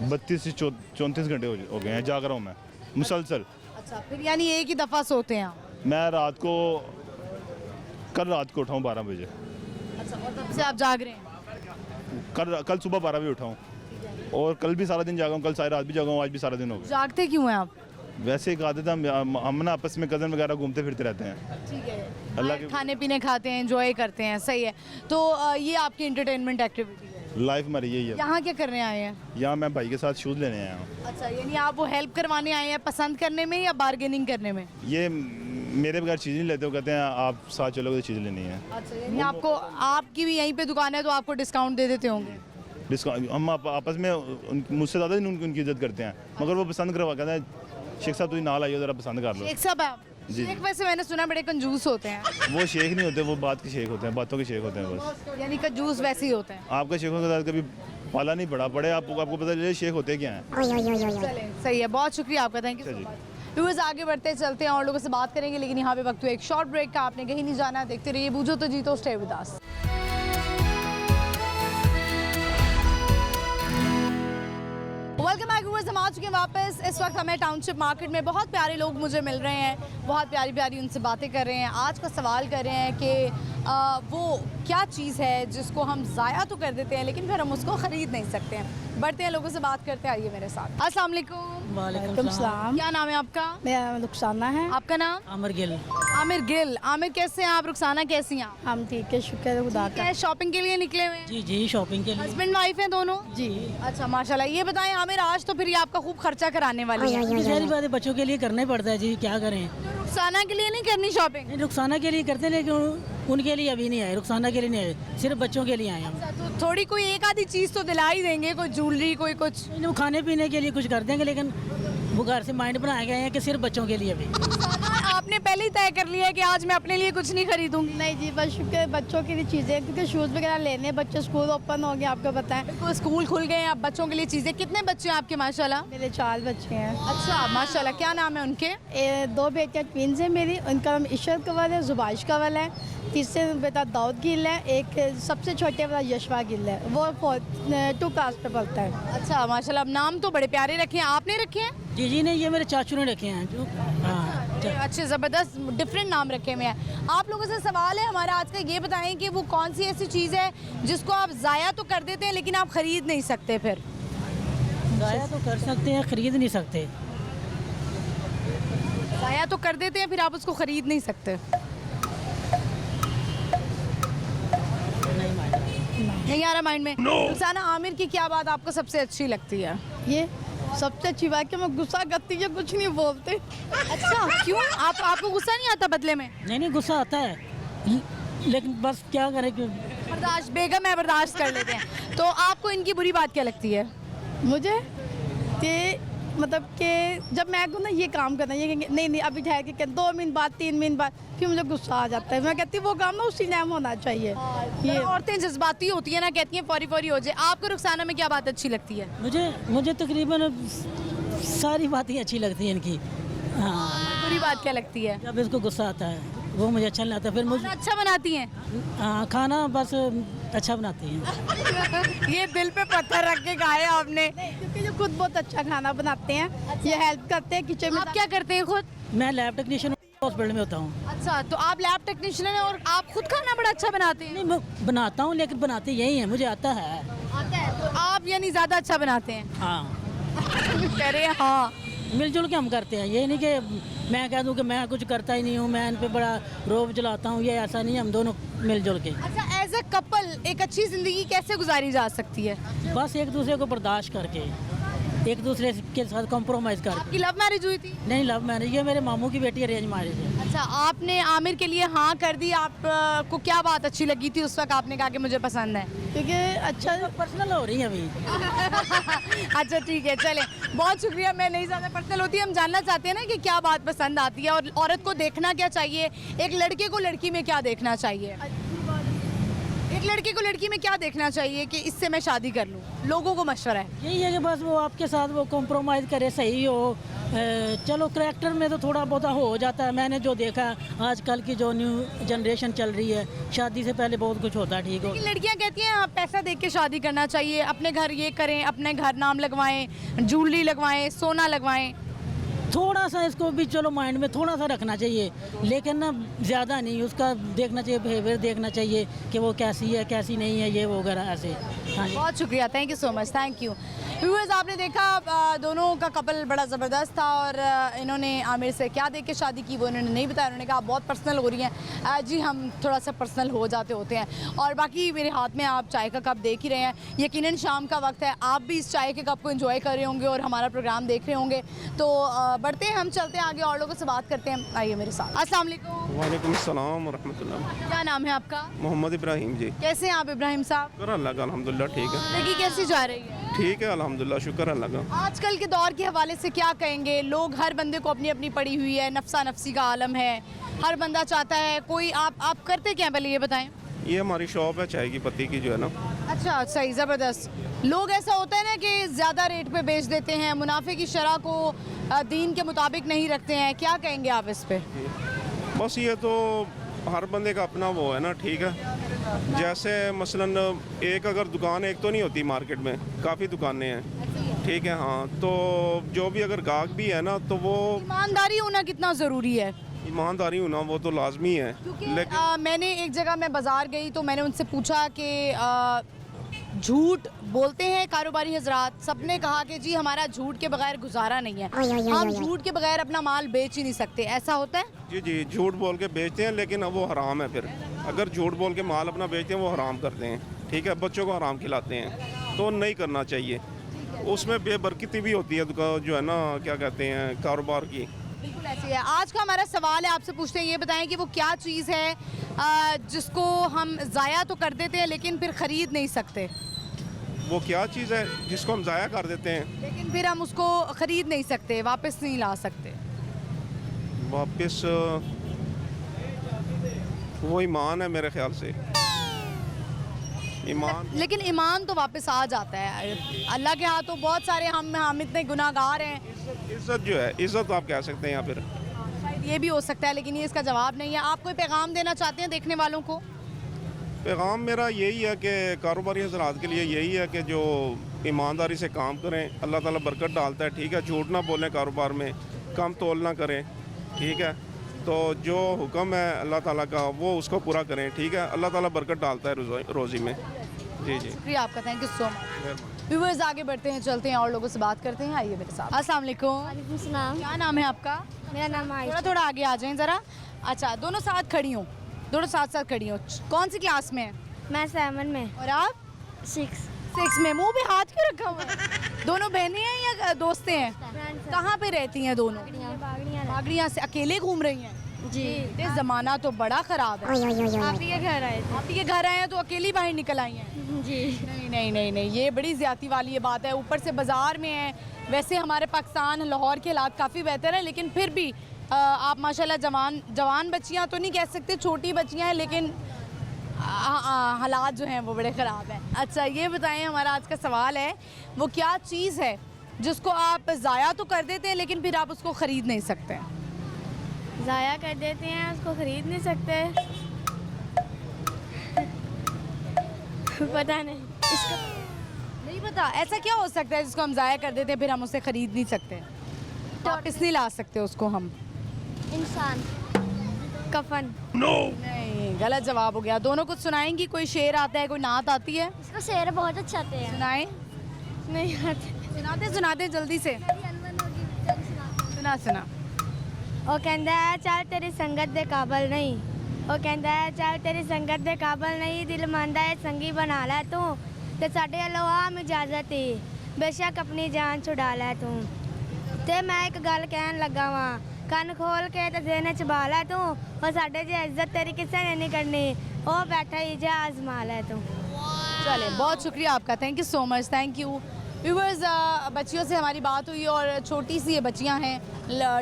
S7: 32 से 34 घंटे हो गए हैं, जाग रहा हूँ मैं मुसलसल।
S1: अच्छा, फिर यानी एक ही दफ़ा सोते हैं आप?
S7: मैं कल रात को उठाऊँ 12 बजे।
S1: अच्छा, और तब से आप जाग रहे हैं?
S7: कल सुबह 12 बजे उठाऊँ और कल भी सारा दिन जागा हूँ, कल सारी रात भी जागा हूँ, आज भी सारा दिन हो गया।
S1: जागते क्यों हैं आप?
S7: वैसे एक आदत है, हम ना आपस में कज़न वगैरह घूमते फिरते रहते हैं।
S1: ठीक है,
S7: अल्लाह के
S1: खाने पीने खाते हैं, एंजॉय करते हैं, सही है। तो ये आपकी एंटरटेनमेंट एक्टिविटी है।
S7: लाइफ हमारी यही है।
S1: यहाँ क्या करने आए हैं?
S7: यहाँ मैं भाई के साथ शूज़ लेने आया हूँ।
S1: अच्छा, यानी आप वो हेल्प करवाने आए हैं पसंद करने में या बार्गेनिंग करने में?
S7: ये मेरे बगैर चीज़ नहीं लेते, वो कहते हैं आप साथ चलोगे तो चीज़ लेनी है।
S1: अच्छा, यानी आपको, आपकी भी यहीं पे दुकान है तो आपको डिस्काउंट दे देते होंगे?
S7: डिस्काउंट हम आपस में मुझसे ज़्यादा उनकी इज्जत करते हैं, मगर वो पसंद करवा कहते हैं शेख साहब तुम नाल आइए ज़रा पसंद कर लो।
S1: शेख साहब आप?
S7: जी।
S1: शेख वैसे मैंने सुना बड़े कंजूस होते हैं।
S7: वो शेख नहीं होते, वो बात के शेख होते हैं, बातों के शेख होते हैं बस।
S1: यानी कंजूस वैसे ही होते हैं।
S7: आपका शेखों के साथ कभी पाला नहीं पड़ा, पड़े आपको पता चले शेख होते क्या हैं।
S1: चलें, सही है, बहुत शुक्रिया आपका, थैंक यू सो
S7: जी।
S1: मच। व्यूअर्स आगे बढ़ते चलते हैं और लोगों से बात करेंगे, लेकिन यहाँ पे वक्त हुआ एक शॉर्ट ब्रेक का। आपने कहीं नहीं जाना, देखते रहिए बूझो तो जीतो, stay with us. Welcome back viewers, हम आ चुके हैं वापस। इस वक्त हमें टाउनशिप मार्केट में बहुत प्यारे लोग मुझे मिल रहे हैं, बहुत प्यारी प्यारी उनसे बातें कर रहे हैं। आज का सवाल कर रहे हैं कि वो क्या चीज़ है जिसको हम ज़ाया तो कर देते हैं लेकिन फिर हम उसको ख़रीद नहीं सकते हैं। बढ़ते हैं, लोगों से बात करते हैं, आइए मेरे साथ। अस्सलाम वालेकुम।
S8: वालेकुम सलाम।
S1: क्या नाम है आपका?
S8: मेरा रुखसाना है।
S1: आपका नाम?
S8: आमिर गिल।
S1: आमिर गिल। आमिर कैसे हैं आप? रुखसाना कैसी हैं आप?
S8: हम ठीक है, शुक्र है खुदा का।
S1: क्या शॉपिंग के लिए निकले हुए हैं?
S8: जी जी, शॉपिंग के लिए।
S1: हस्बैंड वाइफ हैं दोनों?
S8: जी।
S1: अच्छा, माशाल्लाह। ये बताएं आमिर, आज तो फिर ये आपका खूब खर्चा कराने वाली है।
S8: सारी बातें बच्चों के लिए करना ही पड़ता है जी, क्या करें।
S1: रुखसाना के लिए नहीं करनी शॉपिंग?
S8: नहीं, रुखसाना के लिए करते हैं लेकिन उनके लिए अभी नहीं आए, रुखसाना के लिए नहीं आए, सिर्फ बच्चों के लिए आए हम।
S1: तो थोड़ी कोई एक आधी चीज़ तो दिला ही देंगे, कोई ज्वेलरी, कोई कुछ।
S8: वो खाने पीने के लिए कुछ कर देंगे, लेकिन वो घर से माइंड बनाए गए हैं कि सिर्फ बच्चों के लिए। अभी
S1: आपने पहले ही तय कर लिया है कि आज मैं अपने लिए कुछ नहीं खरीदूंगी?
S8: नहीं जी, बस शुक्र बच्चों के लिए चीज़ें, क्योंकि शूज़ वगैरह लेने, बच्चे स्कूल ओपन हो गए, आपको बताएं।
S1: तो स्कूल खुल गए हैं, अब बच्चों के लिए चीज़ें। कितने बच्चे हैं आपके माशाल्लाह?
S8: मेरे 4 बच्चे हैं।
S1: अच्छा, माशाल्लाह। क्या नाम है उनके?
S8: 2 बेटियाँ ट्विन्स हैं मेरी, उनका नाम इशरत कंवल है, जुबाइश कंवल है। तीसरे बेटा दाऊद गिल है, एक सबसे छोटे वाला यशवा गिल है, वो 2 क्लास पे पढ़ता है।
S1: अच्छा, माशाल्लाह। अब नाम तो बड़े प्यारे रखे हैं, आपने रखे हैं?
S8: जी जी, नहीं, ये मेरे चाचू ने रखे हैं जो। हाँ,
S1: अच्छे, ज़बरदस्त डिफरेंट नाम रखे हुए हैं। आप लोगों से सवाल है हमारा आज का, ये बताएं कि वो कौन सी ऐसी चीज़ है जिसको आप ज़ाया तो कर देते हैं लेकिन आप ख़रीद नहीं सकते? फिर
S8: ज़ाया तो कर सकते हैं, ख़रीद नहीं सकते।
S1: ज़ाया तो कर देते हैं, फिर आप उसको ख़रीद नहीं सकते। नहीं आ रहा माइंड में। रुखसाना, आमिर की क्या बात आपको सबसे अच्छी लगती है?
S8: ये सबसे अच्छी बात कि मैं गुस्सा करती है, कुछ नहीं बोलते।
S1: अच्छा, क्यों? आपको गुस्सा नहीं आता बदले में?
S8: नहीं, गुस्सा आता है, लेकिन बस क्या करें कि
S1: बर्दाश्त, बेगम है, बर्दाश्त कर लेते हैं। तो आपको इनकी बुरी बात क्या लगती है?
S8: मुझे कि मतलब कि जब मैं कहूँ ना ये काम करना, ये कहेंगे नहीं अभी ठहर के 2 मिनट बाद, 3 मिनट बाद, फिर मुझे गुस्सा आ जाता है। मैं कहती हूँ वो काम ना उसी टाइम होना चाहिए।
S1: ये औरतें जज्बाती होती है ना, कहती हैं फौरी फौरी हो जाए। आपको रुखसाना में क्या बात अच्छी लगती है?
S8: मुझे तकरीबन सारी बातें अच्छी लगती हैं इनकी। हाँ,
S1: बुरी बात क्या लगती है?
S8: जब इसको गुस्सा आता है वो मुझे अच्छा नहीं लगता। फिर मुझे
S1: अच्छा बनाती हैं?
S8: हाँ, खाना बस अच्छा बनाती हैं।
S1: ये दिल पे पत्थर रख के खाया आपने?
S8: क्योंकि ये खुद बहुत अच्छा खाना बनाते हैं, ये हेल्प करते हैं किचन में।
S1: आप क्या करते हैं खुद?
S8: मैं लैब टेक्नीशियन हॉस्पिटल में होता हूँ।
S1: अच्छा, तो आप लैब टेक्नीशियन हैं और आप खुद खाना बड़ा अच्छा बनाते हैं?
S8: नहीं, मैं बनाता हूँ लेकिन बनाते यही हैं, मुझे आता है।
S1: आता है तो आप यानी ज़्यादा अच्छा बनाते हैं?
S8: हाँ,
S1: कह रहे हैं हाँ।
S8: मिलजुल के हम करते हैं, ये नहीं कि मैं कह दूं कि मैं कुछ करता ही नहीं हूँ, मैं इन पे बड़ा रोब जलाता हूँ, ये ऐसा नहीं है, हम दोनों मिलजुल के।
S1: अच्छा, एज अ कपल एक अच्छी ज़िंदगी कैसे गुजारी जा सकती है?
S8: बस एक दूसरे को बर्दाश्त करके।
S9: एक दूसरे के साथ कॉम्प्रोमाइज़ कर।
S1: आपकी लव मैरिज हुई थी?
S9: नहीं, लव मैरिज, ये मेरे मामू की बेटी अरेंज मैरिज है।
S1: अच्छा, आपने आमिर के लिए हाँ कर दी। आपको क्या बात अच्छी लगी थी उस वक्त आपने कहा कि मुझे पसंद है?
S8: क्योंकि अच्छा
S9: पर्सनल हो रही है अभी।
S1: अच्छा ठीक है, चले, बहुत शुक्रिया। मैं नहीं ज़्यादा पर्सनल होती, हम जानना चाहते हैं ना कि क्या बात पसंद आती है और औरत को देखना क्या चाहिए, एक लड़के को लड़की में क्या देखना चाहिए, एक लड़के को लड़की में क्या देखना चाहिए कि इससे मैं शादी कर लूँ। लोगों को मशवरा है
S9: यही है कि बस वो आपके साथ वो कॉम्प्रोमाइज़ करे, सही हो। चलो करैक्टर में तो थोड़ा बहुत हो जाता है। मैंने जो देखा आजकल की जो न्यू जनरेशन चल रही है, शादी से पहले बहुत कुछ होता है, ठीक हो।
S1: लेकिन लड़कियां कहती हैं पैसा देख के शादी करना चाहिए, अपने घर ये करें, अपने घर नाम लगवाएं, ज्वेलरी लगवाएं, सोना लगवाएं।
S9: थोड़ा सा इसको भी चलो माइंड में थोड़ा सा रखना चाहिए, लेकिन ना ज़्यादा नहीं। उसका देखना चाहिए, बिहेवियर देखना चाहिए कि वो कैसी है कैसी नहीं है, ये वगैरह ऐसे। हाँ जी,
S1: बहुत शुक्रिया, thank you so much, thank you. Viewers, आपने देखा दोनों का कपल बड़ा ज़बरदस्त था और इन्होंने आमिर से क्या देख के शादी की वो इन्होंने नहीं बताया। उन्होंने कहा आप बहुत पर्सनल हो रही हैं। जी हम थोड़ा सा पर्सनल हो जाते होते हैं। और बाकी मेरे हाथ में आप चाय का कप देख ही रहे हैं, यकीनन शाम का वक्त है, आप भी इस चाय के कप को एंजॉय कर रहे होंगे और हमारा प्रोग्राम देख रहे होंगे। तो बढ़ते हैं, हम चलते हैं आगे और लोगों से बात करते हैं। आइए मेरे साथ। अस्सलाम वालेकुम।
S10: वालेकुम अस्सलाम व रहमतुल्लाह।
S1: क्या नाम है आपका?
S10: मोहम्मद इब्राहिम जी।
S1: कैसे हैं आप इब्राहिम साहब?
S10: शुक्र अल्लाह का, अल्हम्दुलिल्लाह ठीक है।
S1: जिंदगी कैसी जा रही है?
S10: ठीक है अल्हम्दुलिल्लाह, शुक्र अल्लाह का।
S1: आजकल के दौर के हवाले से क्या कहेंगे? लोग, हर बंदे को अपनी अपनी पड़ी हुई है, नफ्सा नफ्सी का आलम है, हर बंदा चाहता है कोई। आप करते क्या, पहले ये बताएं।
S10: ये हमारी शॉप है चाय की पत्ती की जो है ना।
S1: अच्छा, सही, ज़बरदस्त। लोग ऐसा होता है ना कि ज़्यादा रेट पे बेच देते हैं, मुनाफे की शरह को दीन के मुताबिक नहीं रखते हैं, क्या कहेंगे आप इस पे?
S10: बस ये तो हर बंदे का अपना वो है ना, ठीक है। जैसे मसलन एक अगर दुकान एक तो नहीं होती मार्केट में, काफ़ी दुकानें हैं, ठीक है। हाँ, तो जो भी अगर गाहक भी है ना तो वो
S1: ईमानदारी होना कितना ज़रूरी है?
S10: ईमानदारी होना वो तो लाजमी है।
S1: लेकिन मैंने एक जगह मैं बाज़ार गई तो मैंने उनसे पूछा कि झूठ बोलते हैं कारोबारी हजरात? सबने कहा कि जी हमारा झूठ के बगैर गुजारा नहीं है, हम झूठ के बगैर अपना माल बेच ही नहीं सकते। ऐसा होता है?
S10: जी जी, झूठ बोल के बेचते हैं लेकिन अब वो हराम है। फिर अगर झूठ बोल के माल अपना बेचते हैं वो हराम करते हैं, ठीक है। बच्चों को हराम खिलाते हैं, तो नहीं करना चाहिए। उसमें बेबरकती भी होती है दुकान जो है ना, क्या कहते हैं, कारोबार की।
S1: बिल्कुल ऐसी है। आज का हमारा सवाल है, आपसे पूछते हैं, ये बताएं कि वो क्या चीज़ है जिसको हम ज़ाया तो कर देते हैं लेकिन फिर ख़रीद नहीं सकते?
S10: वो क्या चीज़ है जिसको हम ज़ाया कर देते हैं
S1: लेकिन फिर हम उसको ख़रीद नहीं सकते, वापस नहीं ला सकते?
S10: वापस वो ईमान है मेरे ख्याल से। ईमान,
S1: लेकिन ईमान तो वापस आ जाता है अल्लाह के हाथों। बहुत सारे हम इतने गुनाहगार हैं।
S10: इज़्ज़त जो है, इज़्ज़त आप कह सकते हैं, या फिर
S1: शायद ये भी हो सकता है, लेकिन ये इसका जवाब नहीं है। आप कोई पैगाम देना चाहते हैं देखने वालों को?
S10: पैगाम मेरा यही है कि कारोबारी हजरात के लिए यही है कि जो ईमानदारी से काम करें, अल्लाह ताला बरकत डालता है, ठीक है। झूठ ना बोलें कारोबार में, कम तोल ना करें, ठीक है। तो जो हुक्म है अल्लाह ताला का वो उसको पूरा करें, ठीक है। अल्लाह ताला बरकत डालता है रोज़ी में। जी जी,
S1: शुक्रिया आपका, thank you so much. Viewers, आगे बढ़ते हैं, चलते हैं और लोगों से बात करते हैं। आइए मेरे साथ। अस्सलाम वालेकुम।
S11: वालेकुम सलाम।
S1: क्या नाम है आपका?
S11: मेरा नाम आयशा।
S1: थोड़ा आगे आ जाएं ज़रा। अच्छा, दोनों साथ खड़ी हो, दोनों साथ साथ खड़ी हो। कौन सी क्लास में है?
S11: मैं 7 में।
S1: और आप?
S11: 6
S1: में। मुंह पे हाथ क्यों रखा हुआ है? दोनों बहनें हैं या दोस्तें हैं? कहाँ पे रहती हैं दोनों? बागड़ियाँ से। अकेले घूम रही हैं?
S11: जी।
S1: ये ज़माना तो बड़ा ख़राब है।
S11: आप ही के घर आए थे?
S1: आप ही के घर आए हैं तो अकेली बाहर निकल आई हैं?
S11: जी।
S1: नहीं नहीं नहीं नहीं, ये बड़ी ज़्यादती वाली ये बात है। ऊपर से बाज़ार में है। वैसे हमारे पाकिस्तान लाहौर के हालात काफ़ी बेहतर है, लेकिन फिर भी आप माशाल्लाह जवान बच्चियाँ तो नहीं कह सकते, छोटी बच्चियाँ हैं, लेकिन हालात जो हैं वो बड़े ख़राब हैं। अच्छा, ये बताएं, हमारा आज का सवाल है, वो क्या चीज़ है जिसको आप ज़ाया तो कर देते हैं लेकिन फिर आप उसको ख़रीद नहीं सकते?
S11: ज़ाया कर देते हैं, उसको ख़रीद नहीं सकते। पता नहीं, इसका
S1: नहीं पता। ऐसा क्या हो सकता है जिसको हम ज़ाया कर देते हैं फिर हम उसे ख़रीद नहीं सकते, वापस नहीं ला सकते उसको हम?
S11: इंसान। कफन।
S1: नहीं, गलत जवाब हो गया। दोनों कुछ सुनाएंगी? कोई शेर आता है, कोई नात आती है?
S11: इसका शेर बहुत अच्छा आते हैं।
S1: सुनाए।
S11: नहीं आते।
S1: सुनाते जल्दी से। सुना।
S11: ਉਹ ਕਹਿੰਦਾ ਹੈ ਚੱਲ ਤੇਰੀ ਸੰਗਤ ਦੇ ਕਾਬਲ ਨਹੀਂ, ਉਹ ਕਹਿੰਦਾ ਹੈ ਚੱਲ ਤੇਰੀ ਸੰਗਤ ਦੇ ਕਾਬਲ ਨਹੀਂ, ਦਿਲ ਮੰਨਦਾ ਹੈ ਸੰਗੀ ਬਣਾ ਲੈ ਤੂੰ, ਤੇ ਸਾਡੇ ਵੱਲੋਂ ਆਮ ਇਜਾਜ਼ਤ ਹੀ बेशक अपनी जान छुड़ा लै तू। ते मैं एक गल कहन लगा वां, ਕੰਨ ਖੋਲ ਕੇ ਤੇ ਦੇਨੇ ਚ ਬਾ ਲੈ ਤੂੰ, और साडे जी इज्जत तेरी किसी ने नहीं करनी, वो बैठा ही जा आजमा ले तू।
S1: चले, बहुत शुक्रिया आपका, thank you so much, thank you. Viewers, बच्चियों से हमारी बात हुई और छोटी सी ये बच्चियां हैं,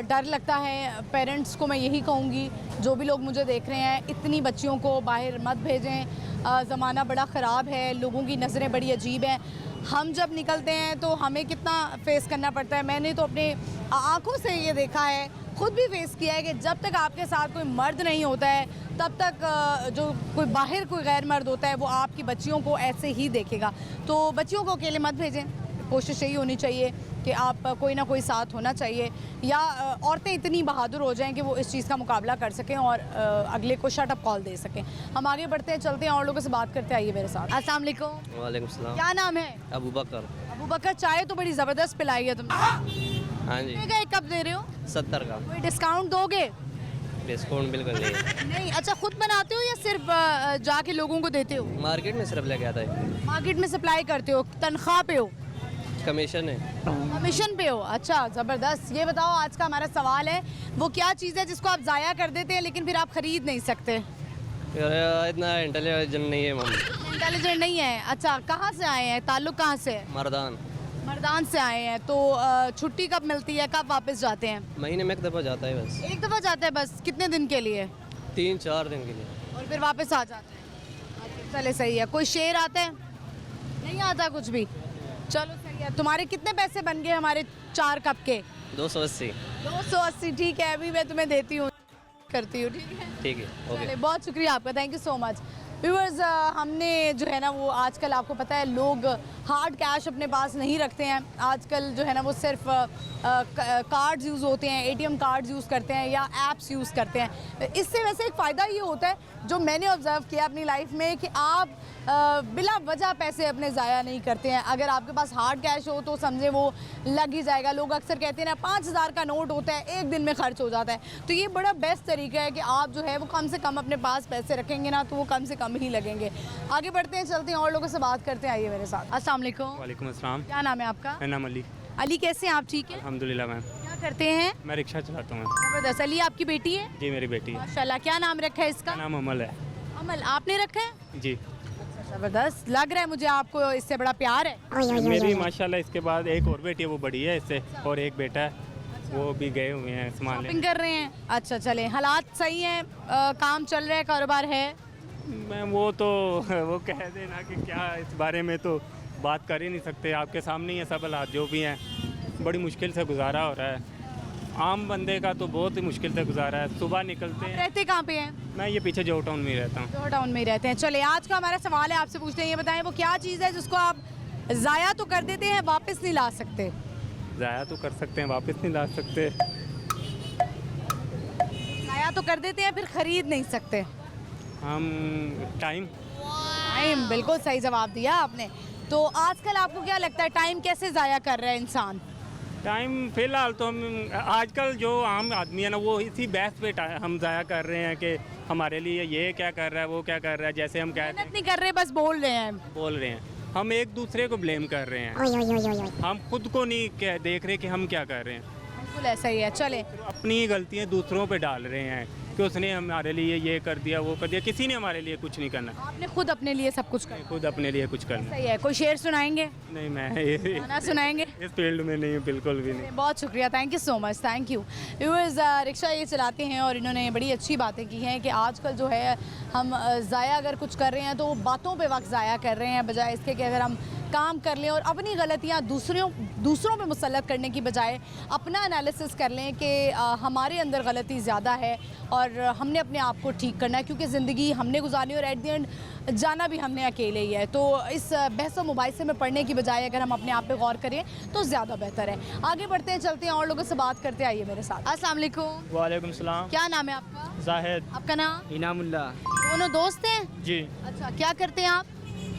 S1: डर लगता है पेरेंट्स को। मैं यही कहूँगी जो भी लोग मुझे देख रहे हैं, इतनी बच्चियों को बाहर मत भेजें। ज़माना बड़ा ख़राब है, लोगों की नज़रें बड़ी अजीब हैं। हम जब निकलते हैं तो हमें कितना फेस करना पड़ता है। मैंने तो अपने आँखों से ये देखा है, खुद भी फेस किया है कि जब तक आपके साथ कोई मर्द नहीं होता है तब तक जो कोई बाहर कोई गैर मर्द होता है वो आपकी बच्चियों को ऐसे ही देखेगा। तो बच्चियों को अकेले मत भेजें, कोशिश यही होनी चाहिए कि आप कोई ना कोई साथ होना चाहिए, या औरतें इतनी बहादुर हो जाएं कि वो इस चीज़ का मुकाबला कर सकें और अगले को शट अप कॉल दे सकें। हम आगे बढ़ते हैं, चलते हैं और लोगों से बात करते आइए मेरे साथ। अस्सलाम वालेकुम।
S12: वालेकुम सलाम।
S1: क्या नाम है?
S12: अबू बकर।
S1: अबू बकर, चाय तो बड़ी ज़बरदस्त पिलाई है तुमने।
S12: हाँ जी।
S1: कितने का एक कप दे रहे हो?
S12: 70 का।
S1: कोई डिस्काउंट दोगे?
S12: डिस्काउंट बिल्कुल नहीं।
S1: नहीं। अच्छा, खुद बनाते हो या सिर्फ जाके लोगों को देते हो?
S12: मार्केट में सिर्फ लेके आता है।
S1: मार्केट में सप्लाई करते हो, तनख्वाह पे हो?
S12: कमीशन है।
S1: कमीशन पे हो, अच्छा ज़बरदस्त। ये बताओ, आज का हमारा सवाल है, वो क्या चीज़ है जिसको आप ज़ाया कर देते हैं लेकिन फिर आप ख़रीद नहीं सकते?
S12: इतना इंटेलिजेंट नहीं है हम।
S1: इंटेलिजेंट नहीं है। अच्छा, कहाँ से आए हैं, ताल्लुक कहाँ से है?
S12: मर्दान।
S1: मर्दान से आए हैं। तो छुट्टी कब मिलती है, कब वापस जाते हैं?
S12: महीने में एक दफ़ा जाता है बस।
S1: एक दफ़ा जाते हैं बस? कितने दिन के लिए?
S12: 3-4 दिन के लिए।
S1: और फिर वापस आ जाते हैं। अच्छा, चले, सही है। कोई शेर आता है? नहीं आता कुछ भी? चलो सही है। तुम्हारे कितने पैसे बन गए हमारे 4 कप के?
S12: 280।
S1: 280, ठीक है, अभी मैं तुम्हें देती हूँ, करती हूँ, ठीक है?
S12: ठीक है, ओके।
S1: चले, बहुत शुक्रिया आपका, thank you so much. Viewers, हमने जो है ना वो आजकल आपको पता है लोग हार्ड कैश अपने पास नहीं रखते हैं। आजकल जो है ना वो सिर्फ कार्ड्स यूज़ होते हैं, एटीएम कार्ड्स यूज़ करते हैं या ऐप्स यूज़ करते हैं। इससे वैसे एक फ़ायदा ये होता है जो मैंने ऑब्ज़र्व किया अपनी लाइफ में कि आप बिला वजह पैसे अपने ज़ाया नहीं करते हैं। अगर आपके पास हार्ड कैश हो तो समझे वो लग ही जाएगा। लोग अक्सर कहते हैं ना 5000 का नोट होता है, एक दिन में खर्च हो जाता है। तो ये बड़ा बेस्ट तरीका है कि आप जो है वो कम से कम अपने पास पैसे रखेंगे ना तो वो कम से कम ही लगेंगे। आगे बढ़ते हैं, चलते हैं और लोगों से बात करते हैं, आइए मेरे साथ। अस्सलाम वालेकुम।
S13: वालेकुम अस्सलाम।
S1: क्या नाम है आपका?
S13: मेरा नाम अली।
S1: अली, कैसे हैं आप? ठीक है,
S13: अल्हम्दुलिल्लाह मैम।
S1: क्या करते हैं?
S13: मैं रिक्शा चलाता हूँ।
S1: ज़बरदस्त। अली, आपकी बेटी है?
S13: जी, मेरी बेटी है।
S1: माशाल्लाह, क्या नाम रखा है इसका?
S13: नाम अमल है।
S1: अमल, आपने रखा है?
S13: जी।
S1: ज़बरदस्त, लग रहा है मुझे आपको इससे बड़ा प्यार है।
S13: मेरी माशाल्लाह इसके बाद एक और बेटी है, वो बड़ी है इससे, और एक बेटा है, वो भी गए हुए हैं सामान
S1: शॉपिंग कर रहे हैं। अच्छा, चले, हालात सही हैं, काम चल रहा है, कारोबार है?
S13: मैम वो तो वो कह देना कि क्या, इस बारे में तो बात कर ही नहीं सकते। आपके सामने ही है सब हालात जो भी हैं। बड़ी मुश्किल से गुजारा हो रहा है। आम बंदे का तो बहुत ही मुश्किल से गुजारा है। सुबह निकलते हैं।
S1: रहते कहाँ पे हैं?
S13: मैं ये पीछे जो टाउन में ही रहता हूँ।
S1: जो टाउन में ही रहते हैं। चले, आज का हमारा सवाल है, आपसे पूछते हैं, ये बताएं वो क्या चीज़ है जिसको आप ज़ाया तो कर देते हैं, वापस नहीं ला सकते?
S13: ज़ाया तो कर सकते हैं, वापस नहीं ला सकते।
S1: ज़ाया तो कर देते हैं, फिर ख़रीद नहीं सकते।
S13: हम टाइम।
S1: टाइम, बिल्कुल सही जवाब दिया आपने। तो आजकल आपको क्या लगता है टाइम कैसे ज़ाया कर रहा है इंसान?
S13: टाइम फ़िलहाल तो हम आजकल जो आम आदमी है ना वो इसी बहस पे हम ज़ाया कर रहे हैं कि हमारे लिए ये क्या कर रहा है, वो क्या कर रहा है। जैसे हम कहते हैं
S1: नहीं कर रहे, बस बोल रहे हैं।
S13: हम एक दूसरे को ब्लेम कर रहे हैं। हम खुद को नहीं देख रहे कि हम क्या कर रहे हैं।
S1: बिल्कुल ऐसा ही है। चले,
S13: अपनी गलतियाँ दूसरों पे डाल रहे हैं कि उसने हमारे लिए ये कर दिया, वो कर दिया। किसी ने हमारे लिए कुछ नहीं करना,
S1: आपने खुद अपने लिए सब कुछ करना।
S13: खुद अपने लिए कुछ करना।
S1: सही है। कोई शेर सुनाएंगे?
S13: नहीं, मैं
S1: गाना सुनाएंगे?
S13: इस फील्ड में नहीं हूँ, बिल्कुल भी नहीं।
S1: बहुत शुक्रिया, thank you so much, thank you. Viewers, rickshaw ये चलाते हैं और इन्होंने बड़ी अच्छी बातें की हैं कि आजकल जो है हम ज़ाया अगर कुछ कर रहे हैं तो बातों पे वक्त ज़ाया कर रहे हैं, बजाय इसके कि अगर हम काम कर लें और अपनी गलतियाँ दूसरों पे मुसल्लत करने की बजाय अपना एनालिसिस कर लें कि हमारे अंदर गलती ज़्यादा है और हमने अपने आप को ठीक करना है, क्योंकि ज़िंदगी हमने गुजारनी और एट द एंड जाना भी हमने अकेले ही है। तो इस बहस व मुबाहिसे में पढ़ने की बजाय अगर हम अपने आप पे गौर करें तो ज़्यादा बेहतर है। आगे बढ़ते हैं, चलते हैं और लोगों से बात करते आइए मेरे साथ। अस्सलाम वालेकुम।
S14: वालेकुम सलाम।
S1: क्या नाम है आपका?
S14: जाहिद।
S1: आपका नाम?
S14: इनामुल्ला।
S1: दोनों दोस्त हैं?
S14: जी।
S1: अच्छा, क्या करते हैं आप?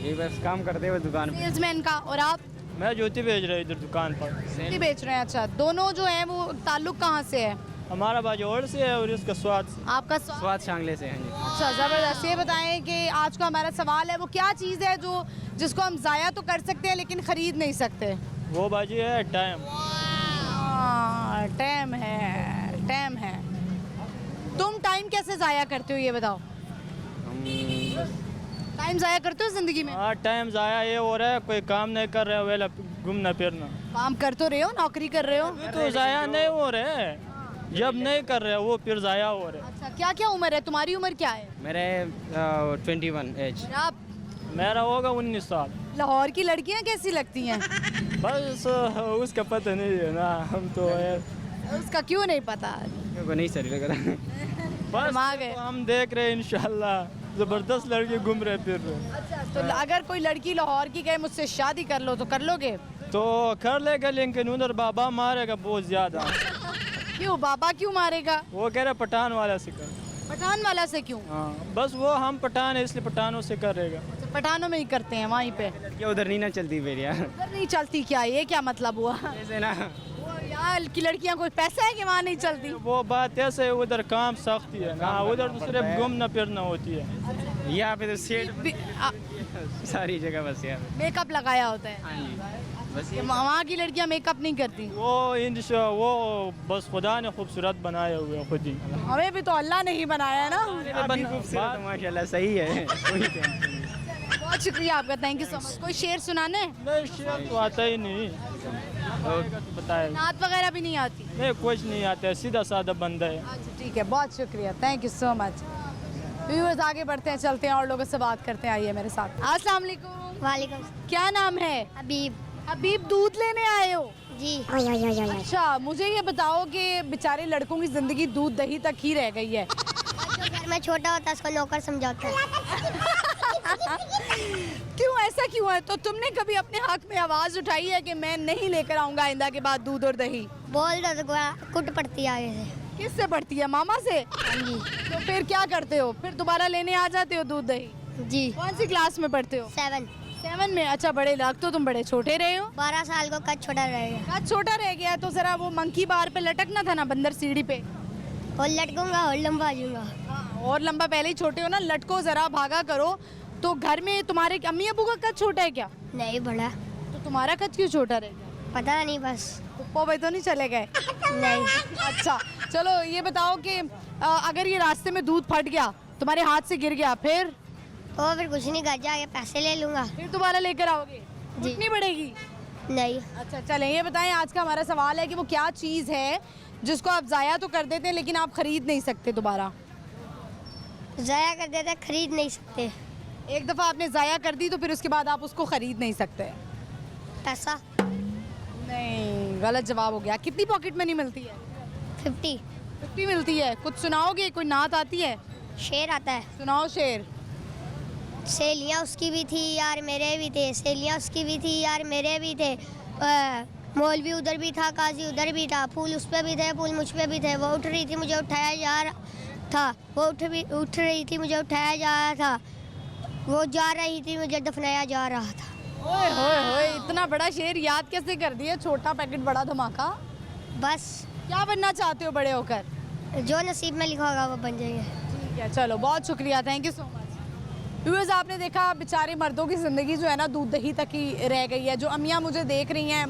S14: ये बस काम करते हुए दुकान पे।
S1: सेल्समैन का। और आप?
S14: मैं जूती बेच रहा हूँ इधर दुकान पर।
S1: जूती बेच रहे हैं। अच्छा, दोनों जो है वो ताल्लुक कहाँ से है?
S14: हमारा बाजोड़ से है और इसका स्वाद से।
S1: आपका
S14: स्वाद शांगले से है।
S1: अच्छा, ज़बरदस्त। ये बताएं कि आज का हमारा सवाल है वो क्या चीज़ है जो जिसको हम ज़ाया तो कर सकते हैं लेकिन ख़रीद नहीं सकते?
S14: वो बाजी है टाइम।
S1: टाइम है। तुम टाइम कैसे ज़ाया करते हो ये बताओ? टाइम ज़ाया करते हो ज़िंदगी में?
S14: हाँ टाइम ज़ाया ये हो रहा है, कोई काम नहीं कर रहे हो, वेला घूमना फिरना।
S1: काम कर तो रहे हो, नौकरी कर रहे हो?
S14: तो ज़ाया नहीं हो रहे, जब नहीं कर रहे वो फिर ज़ाया हो रहे।
S1: अच्छा, क्या क्या उम्र है तुम्हारी? उम्र क्या है?
S14: मेरे 21 एज।
S1: आप?
S14: मेरा होगा 19 साल।
S1: लाहौर की लड़कियां कैसी लगती हैं?
S14: बस उसका पता नहीं है ना, हम तो
S1: उसका क्यों नहीं पता?
S14: को नहीं सही लग रहा। बस
S1: दिमाग है।
S14: तो हम देख रहे हैं इंशाल्लाह ज़बरदस्त लड़के घूम रहे फिर रहे।
S1: अच्छा, तो अगर कोई लड़की लाहौर की कहे मुझसे शादी कर लो तो कर लोगे?
S14: तो कर लेगा, लेकिन उधर बाबा मारेगा बहुत ज़्यादा।
S1: क्यों बाबा क्यों मारेगा?
S14: वो कह रहा पठान वाला से कर।
S1: पठान वाला से क्यों?
S14: हाँ बस वो हम पठान है इसलिए पठानों से करेगा।
S1: अच्छा, पठानों में ही करते हैं वहीं पे?
S14: क्या उधर नहीं ना चलती फिर यार?
S1: उधर नहीं चलती क्या? ये क्या मतलब हुआ?
S14: ऐसे ना
S1: वो यार की लड़कियां कोई पैसा है कि वहाँ नहीं चलती?
S14: वो बात ऐसे है, उधर काम सख्ती है ना, उधर तो सिर्फ घूमना फिरना होती है। यहाँ पे तो सेट सारी जगह बस यार
S1: मेकअप लगाया होता है।
S14: बस
S1: वहाँ की लड़कियाँ मेकअप नहीं करती?
S14: वो बस खुदा ने खूबसूरत बनाए हुए हैं खुद ही।
S1: हमें भी तो अल्लाह ने ही बनाया है ना।
S14: खूबसूरत माशाल्लाह सही है। कोई टेंशन नहीं।
S1: बहुत शुक्रिया आपका, थैंक यू सो मच। कोई शेर सुनाना है?
S14: नहीं शेर तो आता ही नहीं, बताए
S1: नात वगैरह भी नहीं आती?
S14: नहीं कुछ नहीं आता है, सीधा साधा बंदा है।
S1: अच्छा ठीक है, बहुत शुक्रिया, thank you so much. Viewers आगे बढ़ते हैं, चलते हैं और लोगों से बात करते हैं। आइए मेरे साथ। अस्सलाम वालेकुम।
S11: वालेकुम।
S1: क्या नाम है?
S11: हबीब।
S1: हबीब, दूध लेने आए हो?
S11: जी।
S1: अच्छा, मुझे ये बताओ कि बेचारे लड़कों की जिंदगी दूध दही तक ही रह गई है।
S11: जो घर में छोटा होता है उसको नौकर समझाता है।
S1: क्यों, ऐसा क्यों है? तो तुमने कभी अपने हक में आवाज उठाई है कि मैं नहीं लेकर आऊंगा आइंदा के बाद दूध और दही?
S11: बोल दो तो कुट पड़ती है आगे से।
S1: किससे पड़ती है? मामा से?
S11: जी।
S1: तो फिर क्या करते हो? फिर दोबारा लेने आ जाते हो दूध दही?
S11: जी।
S1: कौन सी क्लास में पढ़ते हो?
S11: 7
S1: में। अच्छा, बड़े लग तो तुम बड़े छोटे रहे हो।
S11: 12 साल को कद छोटा रहेगा।
S1: कद छोटा रह गया तो जरा वो मंकी बार पे लटकना था ना, बंदर सीढ़ी पे।
S11: और लटकूंगा और लंबा जाऊंगा।
S1: और लंबा, पहले ही छोटे हो ना, लटको जरा, भागा करो। तो घर में तुम्हारे अम्मी अबू का कद छोटा है क्या?
S11: नहीं बड़ा।
S1: तो तुम्हारा कद क्यों छोटा रह गया?
S11: पता नहीं, बस
S1: पप्पा भाई तो नहीं चले गए?
S11: नहीं।
S1: अच्छा चलो ये बताओ कि अगर ये रास्ते में दूध फट गया, तुम्हारे हाथ से गिर गया, फिर?
S11: तो फिर कुछ नहीं, घर जाके पैसे ले लूंगा।
S1: फिर दोबारा लेकर आओगे?
S11: जी।
S1: कितनी पड़ेगी?
S11: नहीं।
S1: अच्छा चलें, ये बताएं, आज का हमारा सवाल है कि वो क्या चीज़ है जिसको आप ज़ाया तो कर देते हैं लेकिन आप खरीद नहीं सकते दोबारा?
S11: ज़ाया कर देते, खरीद नहीं सकते।
S1: एक दफ़ा आपने ज़ाया कर दी तो फिर उसके बाद आप उसको ख़रीद नहीं सकते?
S11: पैसा।
S1: नहीं, गलत जवाब हो गया। कितनी पॉकेट मनी मिलती है?
S11: 50
S1: मिलती है। कुछ सुनाओगे? कोई नात आती है?
S11: शेर आता है।
S1: सुनाओ शेर।
S11: सहेलियाँ उसकी भी थी यार मेरे भी थे, सहेलियाँ उसकी भी थी यार मेरे भी थे, मौलवी उधर भी था, काजी उधर भी था, फूल उस पे भी थे, फूल मुझ पे भी थे, वो उठ रही थी मुझे उठाया जा रहा था, वो उठ रही थी मुझे उठाया जा रहा था, वो जा रही थी मुझे दफनाया जा रहा था।
S1: ओए होए होए, इतना बड़ा शेर याद कैसे कर दिया? छोटा पैकेट बड़ा धमाका।
S11: बस।
S1: क्या बनना चाहते हो बड़े होकर?
S11: जो नसीब में लिखा होगा वो बन जाएंगे।
S1: ठीक है, चलो बहुत शुक्रिया, thank you so much. Viewers आपने देखा बेचारे मर्दों की ज़िंदगी जो है ना दूध दही तक ही रह गई है। जो अम्मियाँ मुझे देख रही हैं,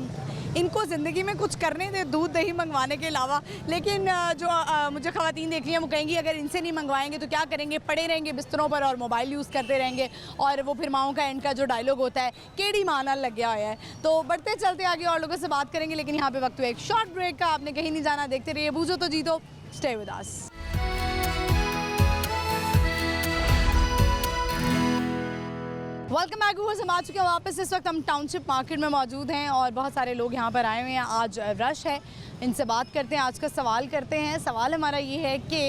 S1: इनको ज़िंदगी में कुछ करने दे दूध दही मंगवाने के अलावा। लेकिन जो मुझे ख़वातीन देख रही हैं वो कहेंगी अगर इनसे नहीं मंगवाएंगे तो क्या करेंगे? पड़े रहेंगे बिस्तरों पर और मोबाइल यूज़ करते रहेंगे। और वो फिर माओं का एंड का जो डायलॉग होता है, केड़ी माना लग गया है। तो बढ़ते चलते आगे और लोगों से बात करेंगे, लेकिन यहाँ पे वक्त हुआ एक शॉर्ट ब्रेक का। आपने कहीं नहीं जाना, देखते रहिए बूझो तो जीतो, stay with us. Welcome back viewers, हम आ चुके हैं वापस। इस वक्त हम टाउनशिप मार्केट में मौजूद हैं और बहुत सारे लोग यहाँ पर आए हुए हैं। आज रश है, इनसे बात करते हैं, आज का सवाल करते हैं। सवाल हमारा ये है कि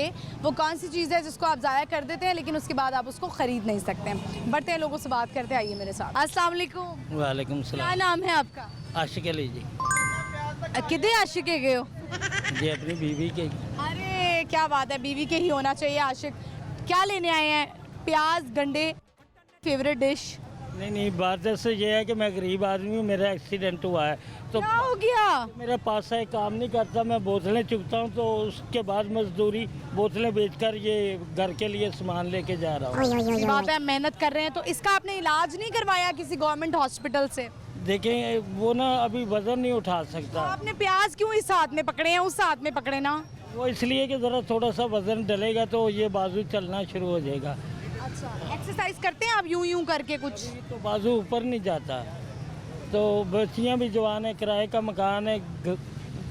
S1: वो कौन सी चीज़ है जिसको आप ज़ाया कर देते हैं लेकिन उसके बाद आप उसको ख़रीद नहीं सकते? बढ़ते हैं, लोगों से बात करते हैं, आइए मेरे साथ। अस्सलाम वालेकुम।
S14: वालेकुम
S1: क्या
S14: सलाम।
S1: नाम है आपका?
S14: आशिक अली जी।
S1: कितने आशिक के गए हो?
S14: जी अपनी बीवी के।
S1: अरे क्या बात है, बीवी के ही होना चाहिए आशिक। क्या लेने आए हैं? प्याज, गंडे, फेवरेट डिश?
S14: नहीं बात जैसे ये है कि मैं गरीब आदमी हूँ, मेरा एक्सीडेंट हुआ है तो
S1: क्या हो गया?
S14: मेरा पास है, काम नहीं करता, मैं बोतलें चुगता हूँ, तो उसके बाद मजदूरी बोतलें बेचकर ये घर के लिए सामान लेके जा रहा हूँ।
S1: बात है, मेहनत कर रहे हैं, तो इसका आपने इलाज नहीं करवाया किसी गवर्नमेंट हॉस्पिटल से?
S9: देखें वो ना अभी वज़न नहीं उठा सकता।
S1: आपने प्याज क्यों इस हाथ में पकड़े हैं, उस हाथ में पकड़े ना?
S9: वो इसलिए कि ज़रा थोड़ा सा वज़न डलेगा तो ये बाजू चलना शुरू हो जाएगा।
S1: अच्छा, एक्सरसाइज करते हैं आप यूं यूं करके कुछ?
S9: तो बाजू ऊपर नहीं जाता। तो बच्चियाँ भी जवान है, किराए का मकान है,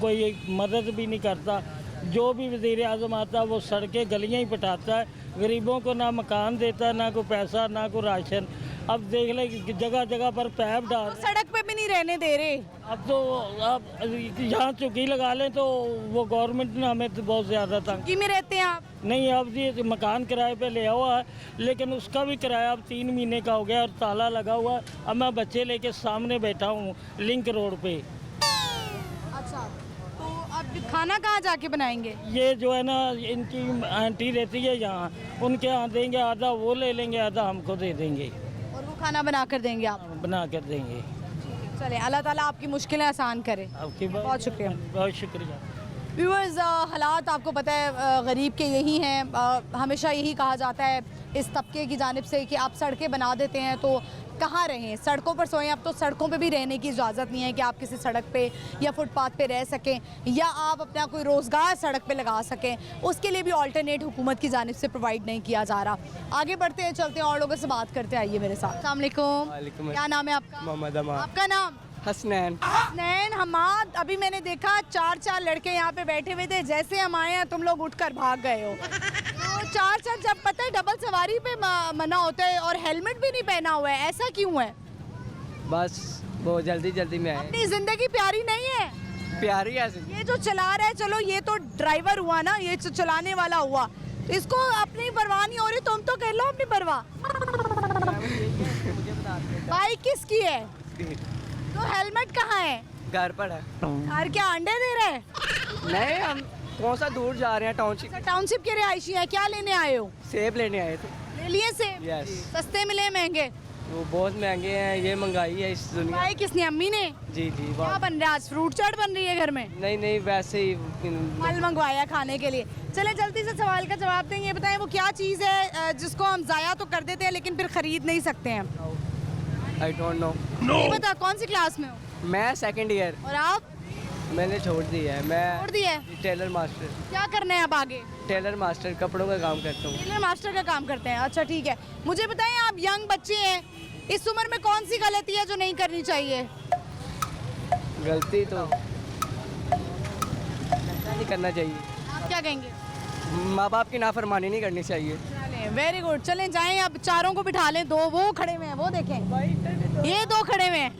S9: कोई मदद भी नहीं करता। जो भी वज़ीर आज़म आता है वो सड़कें गलियाँ ही पटाता है, गरीबों को ना मकान देता है, ना कोई पैसा, ना कोई राशन। अब देख ले जगह जगह पर पैप डाल,
S1: तो सड़क पे भी नहीं रहने दे रहे।
S9: अब तो आप यहाँ चौकी लगा लें तो वो गवर्नमेंट ने हमें तो बहुत ज़्यादा तंग।
S1: की में रहते हैं आप?
S9: नहीं, अब ये मकान किराए पे लिया हुआ है, लेकिन उसका भी किराया अब 3 महीने का हो गया और ताला लगा हुआ है। अब मैं बच्चे लेके सामने बैठा हूँ लिंक रोड पे।
S1: अच्छा, तो अब खाना कहाँ जाके बनाएंगे?
S9: ये जो है ना इनकी आंटी रहती है यहाँ, उनके यहाँ देंगे, आधा वो ले लेंगे, आधा हमको दे देंगे
S1: और वो खाना बना कर देंगे आप?
S9: बना कर देंगे।
S1: चले, अल्लाह ताला आपकी मुश्किलें आसान करे।
S9: आपकी
S1: बहुत शुक्रिया।
S9: बहुत शुक्रिया।
S1: व्यूअर्स, हालात आपको पता है गरीब के यही हैं। हमेशा यही कहा जाता है इस तबके की जानिब से कि आप सड़कें बना देते हैं तो कहाँ रहें, सड़कों पर सोएं। अब तो सड़कों पे भी रहने की इजाज़त नहीं है कि आप किसी सड़क पे या फुटपाथ पे रह सकें या आप अपना कोई रोज़गार सड़क पे लगा सकें। उसके लिए भी ऑल्टरनेट हुकूमत की जानिब से प्रोवाइड नहीं किया जा रहा। आगे बढ़ते हैं, चलते हैं और लोगों से बात करते आइए मेरे साथ। अस्सलाम वालेकुम, क्या नाम है आपका?
S14: मोहम्मद अमान।
S1: आपका नाम?
S14: हसनैन।
S1: हसनैन हमाद। अभी मैंने देखा 4 लड़के यहाँ पे बैठे हुए थे, जैसे हम आए हैं तुम लोग उठकर भाग गए हो। तो 4 जब पता है डबल सवारी पे मना होता है और हेलमेट भी नहीं पहना हुआ है, ऐसा क्यों है?
S14: बस वो जल्दी जल्दी में आए।
S1: अपनी जिंदगी प्यारी नहीं है?
S14: प्यारी है।
S1: ये जो चला रहा है, चलो ये तो ड्राइवर हुआ ना, ये चलाने वाला हुआ, तो इसको अपनी परवाह नहीं हो रही, तुम तो कर लो अपनी परवाह। बाइक किसकी है? तो हेलमेट कहाँ है?
S14: घर पर है।
S1: घर क्या अंडे दे रहे हैं?
S14: नहीं, हम कौन सा दूर जा रहे हैं, टाउनशिप।
S1: टाउनशिप के रिहायशी है, क्या लेने आए हो?
S14: सेब लेने आए थे।
S1: ले लिए सेब?
S14: यस।
S1: सस्ते मिले महंगे?
S14: वो बहुत महंगे हैं, ये महंगाई है इस दुनिया।
S1: भाई किसने? अम्मी ने?
S14: जी जी।
S1: क्या बन रहा है आज? फ्रूट चाट बन रही है घर में?
S14: नहीं, वैसे ही
S1: फल मंगवाया खाने के लिए। चले जल्दी से सवाल का जवाब दें, ये बताएं वो क्या चीज़ है जिसको हम ज़ाया तो कर देते हैं लेकिन फिर ख़रीद नहीं सकते हैं?
S14: I don't know.
S1: नहीं पता। कौन सी क्लास में हो?
S14: मैं 2nd ईयर।
S1: और आप?
S14: मैंने छोड़ दिया है। मैं
S1: छोड़ दिया है?
S14: Tailor master.
S1: क्या करना है अब आगे?
S14: टेलर मास्टर, कपड़ों का काम करता हूँ।
S1: टेलर मास्टर का काम करते हैं, अच्छा ठीक है। मुझे बताएं, आप यंग बच्चे हैं, इस उम्र में कौन सी गलती है जो नहीं करनी चाहिए?
S14: गलती तो नहीं करना चाहिए।
S1: आप क्या कहेंगे?
S14: माँ बाप की नाफरमानी नहीं करनी चाहिए।
S1: चलें, वेरी गुड। चलें जाएं, अब चारों को बिठा लें। 2 वो खड़े हुए हैं, वो देखें, ये 2 खड़े हुए हैं,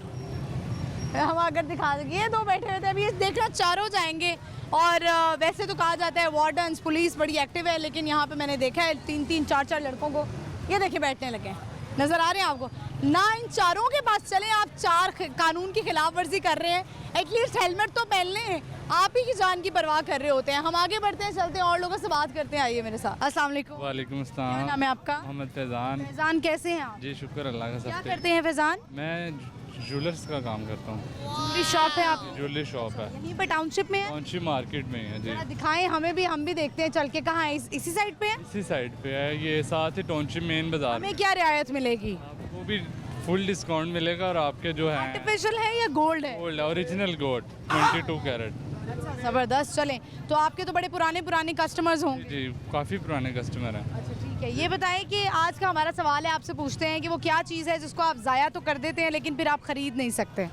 S1: हम अगर दिखा देंगे, ये 2 बैठे हुए थे। अभी देखना चारों जाएंगे। और वैसे तो कहा जाता है वार्डन्स पुलिस बड़ी एक्टिव है, लेकिन यहाँ पे मैंने देखा है 3-3, 4-4 लड़कों को, ये देखे बैठने लगे हैं। नज़र आ रहे हैं आपको ना? इन चारों के पास चलें, आप 4 कानून की खिलाफ वर्जी कर रहे हैं, एटलीस्ट हेलमेट तो पहन लें। आप ही की जान की परवाह कर रहे होते हैं। हम आगे बढ़ते हैं, चलते हैं और लोगों से बात करते हैं, आइए मेरे साथ। अस्सलाम वालेकुम।
S15: वालेकुम
S1: क्या
S15: अस्सलाम।
S1: नाम है आपका?
S15: मोहम्मद फैज़ान।
S1: फैज़ान, कैसे हैं आप?
S15: जी शुक्र अल्लाह का। सब
S1: क्या
S15: ठीक।
S1: करते हैं फैज़ान?
S15: मैं ज्वेलर्स का काम करता हूँ।
S1: ज्वेलरी शॉप है आपकी?
S15: ज्वेलरी शॉप है,
S1: यहीं पे टाउनशिप में है?
S15: टाउनशिप मार्केट में ही है जी।
S1: जरा दिखाएं हमें भी, हम भी देखते हैं चल के। कहाँ है? इसी साइड पे है?
S15: इसी साइड पे है, ये साथ ही टाउनशिप मेन बाजार
S1: हमें क्या रियायत मिलेगी?
S15: वो भी फुल डिस्काउंट मिलेगा और आपके जो है
S1: आर्टिफिशियल है या गोल्ड है?
S15: Gold, original gold 22 carat.
S1: अच्छा, ज़बरदस्त। चलें, तो आपके तो बड़े पुराने कस्टमर्स होंगे।
S15: जी काफ़ी पुराने कस्टमर हैं।
S1: अच्छा ठीक है, ये बताएं कि आज का हमारा सवाल है, आपसे पूछते हैं कि वो क्या चीज़ है जिसको आप ज़ाया तो कर देते हैं लेकिन फिर आप ख़रीद नहीं सकते?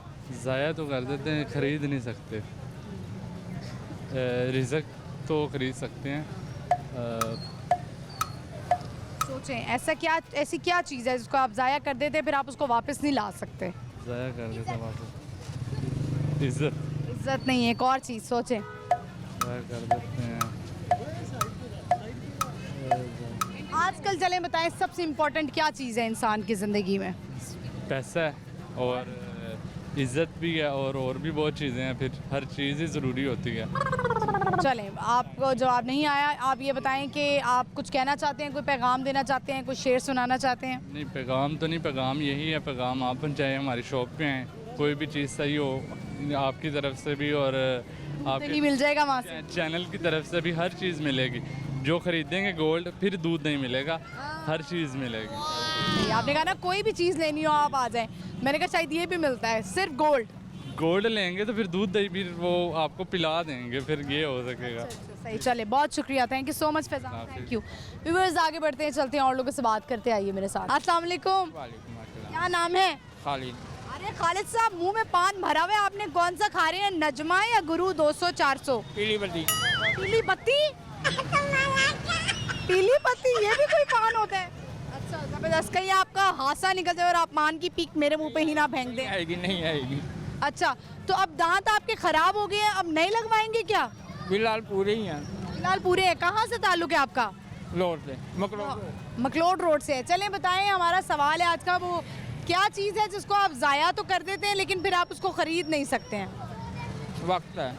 S15: ज़ाया तो कर देते हैं, ख़रीद नहीं सकते। रिज़्क तो ख़रीद सकते हैं।
S1: सोचें, ऐसी क्या चीज़ है जिसको आप ज़ाया कर देते हैं फिर आप उसको वापस नहीं ला सकते?
S15: ज़ाया कर देते हैं वापस। इज़्ज़त
S1: नहीं है, एक और चीज़ सोचें।
S15: ज़ाया कर देते हैं।
S1: आजकल चलें बताएं, सबसे इम्पोर्टेंट क्या चीज़ है इंसान की ज़िंदगी में?
S15: पैसा है और इज़्ज़त भी है और भी बहुत चीज़ें हैं, फिर हर चीज़ ही ज़रूरी होती है।
S1: चलें, आपको जवाब नहीं आया। आप ये बताएं कि आप कुछ कहना चाहते हैं, कोई पैगाम देना चाहते हैं, कोई शेर सुनाना चाहते हैं?
S15: नहीं पैगाम तो नहीं, पैगाम यही है, पैगाम आप पहुँचाएँ, हमारी शॉप पे आएँ, कोई भी चीज़ सही हो आपकी तरफ से भी और आपके
S1: मिल जाएगा वहाँ से,
S15: चैनल की तरफ से भी हर चीज़ मिलेगी। जो खरीदेंगे गोल्ड फिर दूध नहीं मिलेगा, हर चीज़ मिलेगी।
S1: आपने कहा ना कोई भी चीज़ लेनी हो आप आ जाएं। मैंने कहा शायद ये भी मिलता है, सिर्फ गोल्ड।
S15: गोल्ड लेंगे तो फिर दूध दही फिर वो आपको पिला देंगे, फिर ये हो सकेगा।
S1: सही, चले, बहुत शुक्रिया, thank you so much Faizan, thank you. Viewers आगे बढ़ते हैं, चलते हैं और लोगों से बात करते, आइए मेरे साथ। अस्सलाम वालेकुम, क्या नाम है?
S15: खालिद।
S1: अरे खालिद साहब, मुंह में पान भरा हुआ है आपने, कौन सा खा रहे हैं, नजमा या गुरु 200-400?
S15: पीली बत्ती।
S1: पीली बत्ती? पीली बत्ती, ये भी कोई पान होता है? अच्छा, जबरदस्त। कहीं आपका हासा निकल जाए और आप पान की पीक मेरे मुंह पे ही ना फेंक दें।
S15: आएगी नहीं आएगी।
S1: अच्छा, तो अब दांत आपके खराब हो गए हैं, अब नहीं लगवाएंगे क्या?
S15: फिलहाल पूरे ही हैं।
S1: फिलहाल पूरे हैं। कहाँ से ताल्लुक है आपका?
S15: लोड से,
S1: मकलोड रोड से। चलें, बताएं, हमारा सवाल है आज का, वो क्या चीज़ है जिसको आप ज़ाया तो कर देते हैं लेकिन फिर आप उसको ख़रीद नहीं सकते हैं?
S15: वक्त है।